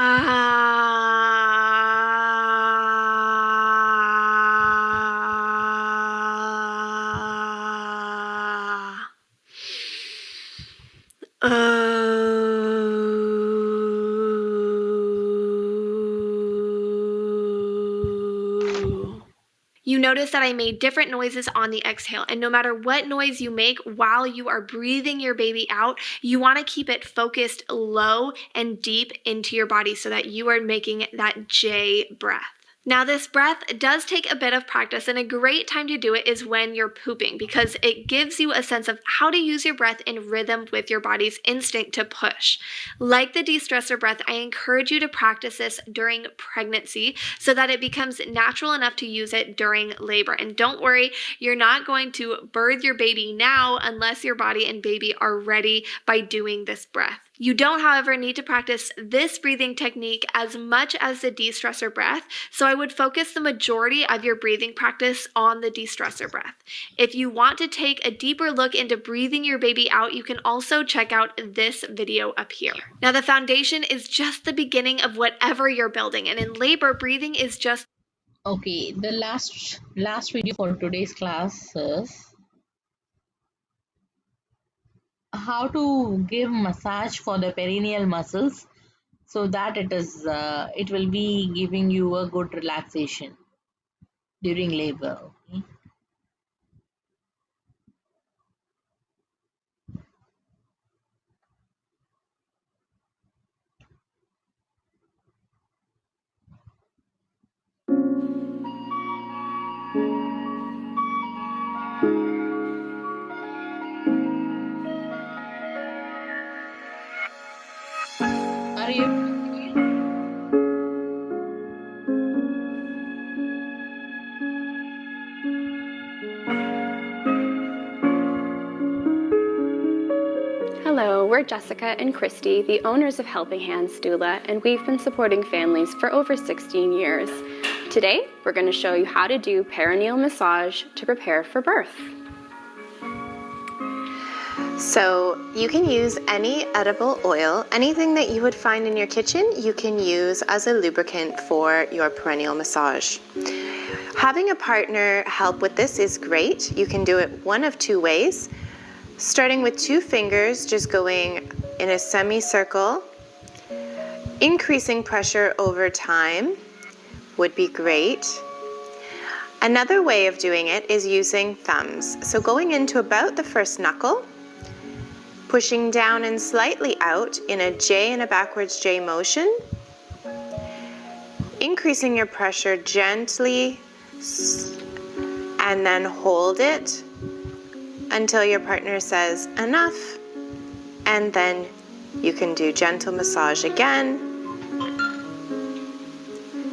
notice that I made different noises on the exhale, and no matter what noise you make while you are breathing your baby out, you want to keep it focused low and deep into your body so that you are making that J breath. Now, this breath does take a bit of practice, and a great time to do it is when you're pooping because it gives you a sense of how to use your breath in rhythm with your body's instinct to push. Like the de-stressor breath, I encourage you to practice this during pregnancy so that it becomes natural enough to use it during labor. And don't worry, you're not going to birth your baby now unless your body and baby are ready by doing this breath. You don't, however, need to practice this breathing technique as much as the de-stressor breath, so I would focus the majority of your breathing practice on the de-stressor breath. If you want to take a deeper look into breathing your baby out, you can also check out this video up here. Now, the foundation is just the beginning of whatever you're building, and in labor, breathing is just Okay, the last video for today's class is how to give massage for the perineal muscles so that it will be giving you a good relaxation during labor. Okay? Are you? Hello, we're Jessica and Christy, the owners of Helping Hands Doula, and we've been supporting families for over 16 years. Today, we're going to show you how to do perineal massage to prepare for birth. So you can use any edible oil, anything that you would find in your kitchen, you can use as a lubricant for your perineal massage. Having a partner help with this is great. You can do it one of two ways. Starting with 2 fingers, just going in a semicircle, increasing pressure over time would be great. Another way of doing it is using thumbs. So going into about the first knuckle, pushing down and slightly out in a J and a backwards J motion, increasing your pressure gently, and then hold it until your partner says enough, and then you can do gentle massage again,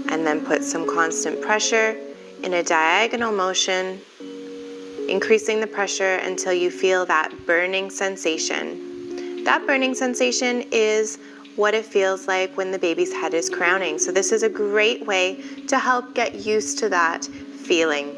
and then put some constant pressure in a diagonal motion, increasing the pressure until you feel that burning sensation. That burning sensation is what it feels like when the baby's head is crowning. So this is a great way to help get used to that feeling.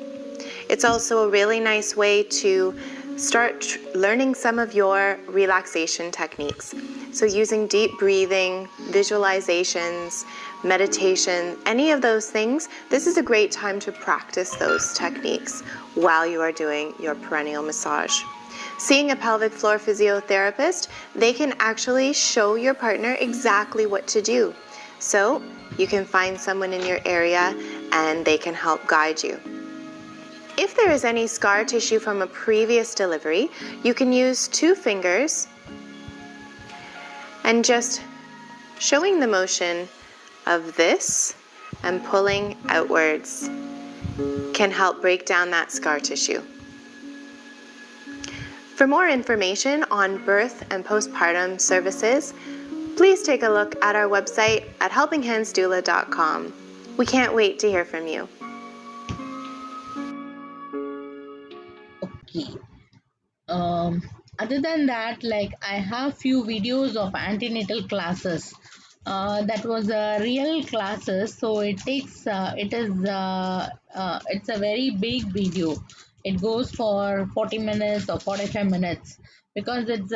It's also a really nice way to start learning some of your relaxation techniques. So using deep breathing, visualizations, meditation, any of those things, this is a great time to practice those techniques while you are doing your perineal massage. Seeing a pelvic floor physiotherapist, they can actually show your partner exactly what to do. So you can find someone in your area and they can help guide you. If there is any scar tissue from a previous delivery, you can use 2 fingers and just showing the motion of this and pulling outwards can help break down that scar tissue. For more information on birth and postpartum services, please take a look at our website at helpinghandsdoula.com. We can't wait to hear from you. Okay. Other than that, like I have few videos of antenatal classes. That was real classes, so it's a very big video. It goes for 40 minutes or 45 minutes because it's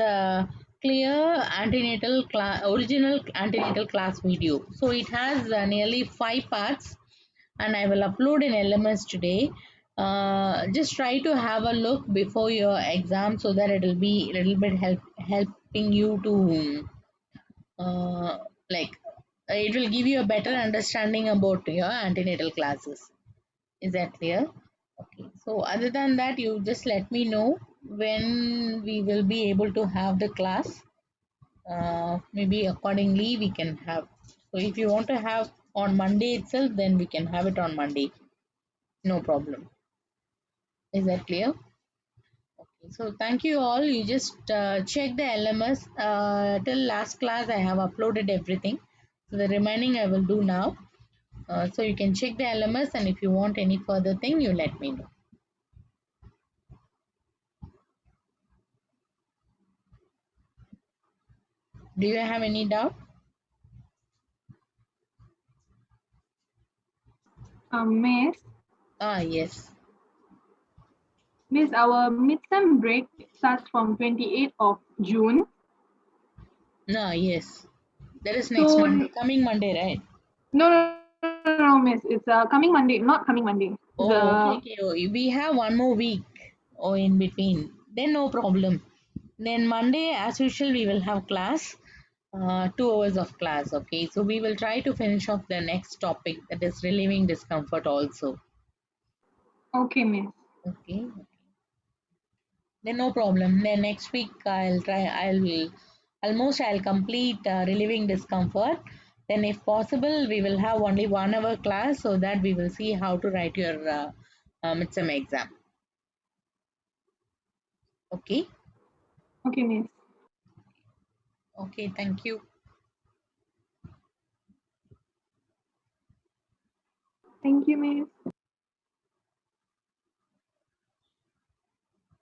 clear antenatal class, original antenatal class video. So it has nearly 5 parts, and I will upload in LMS today. Just try to have a look before your exam so that it will be a little bit helping you to like it will give you a better understanding about your antenatal classes. Is that clear? Okay. So other than that, you just let me know when we will be able to have the class. Maybe accordingly we can have. So if you want to have on Monday itself, then we can have it on Monday. No problem. Is that clear? Okay. So thank you all. You just check the LMS. Till last class, I have uploaded everything. So the remaining I will do now. So you can check the LMS, and if you want any further thing, you let me know. Do you have any doubt? Miss, Yes. Miss, our midterm break starts from 28th of June. No, yes. That is next So, Monday, coming Monday, right? no, Miss. It's coming Monday, not coming Monday. Oh, okay. Oh, we have one more week in between. Then no problem. Then Monday, as usual, we will have class. 2 hours of class. Okay. So we will try to finish off the next topic, that is relieving discomfort also. Okay, Miss. Okay. Then no problem. Then next week I'll try. I'll complete relieving discomfort. Then if possible, we will have only 1 hour class so that we will see how to write your midterm exam. Okay. Okay, Miss. Okay. Thank you. Thank you, Miss.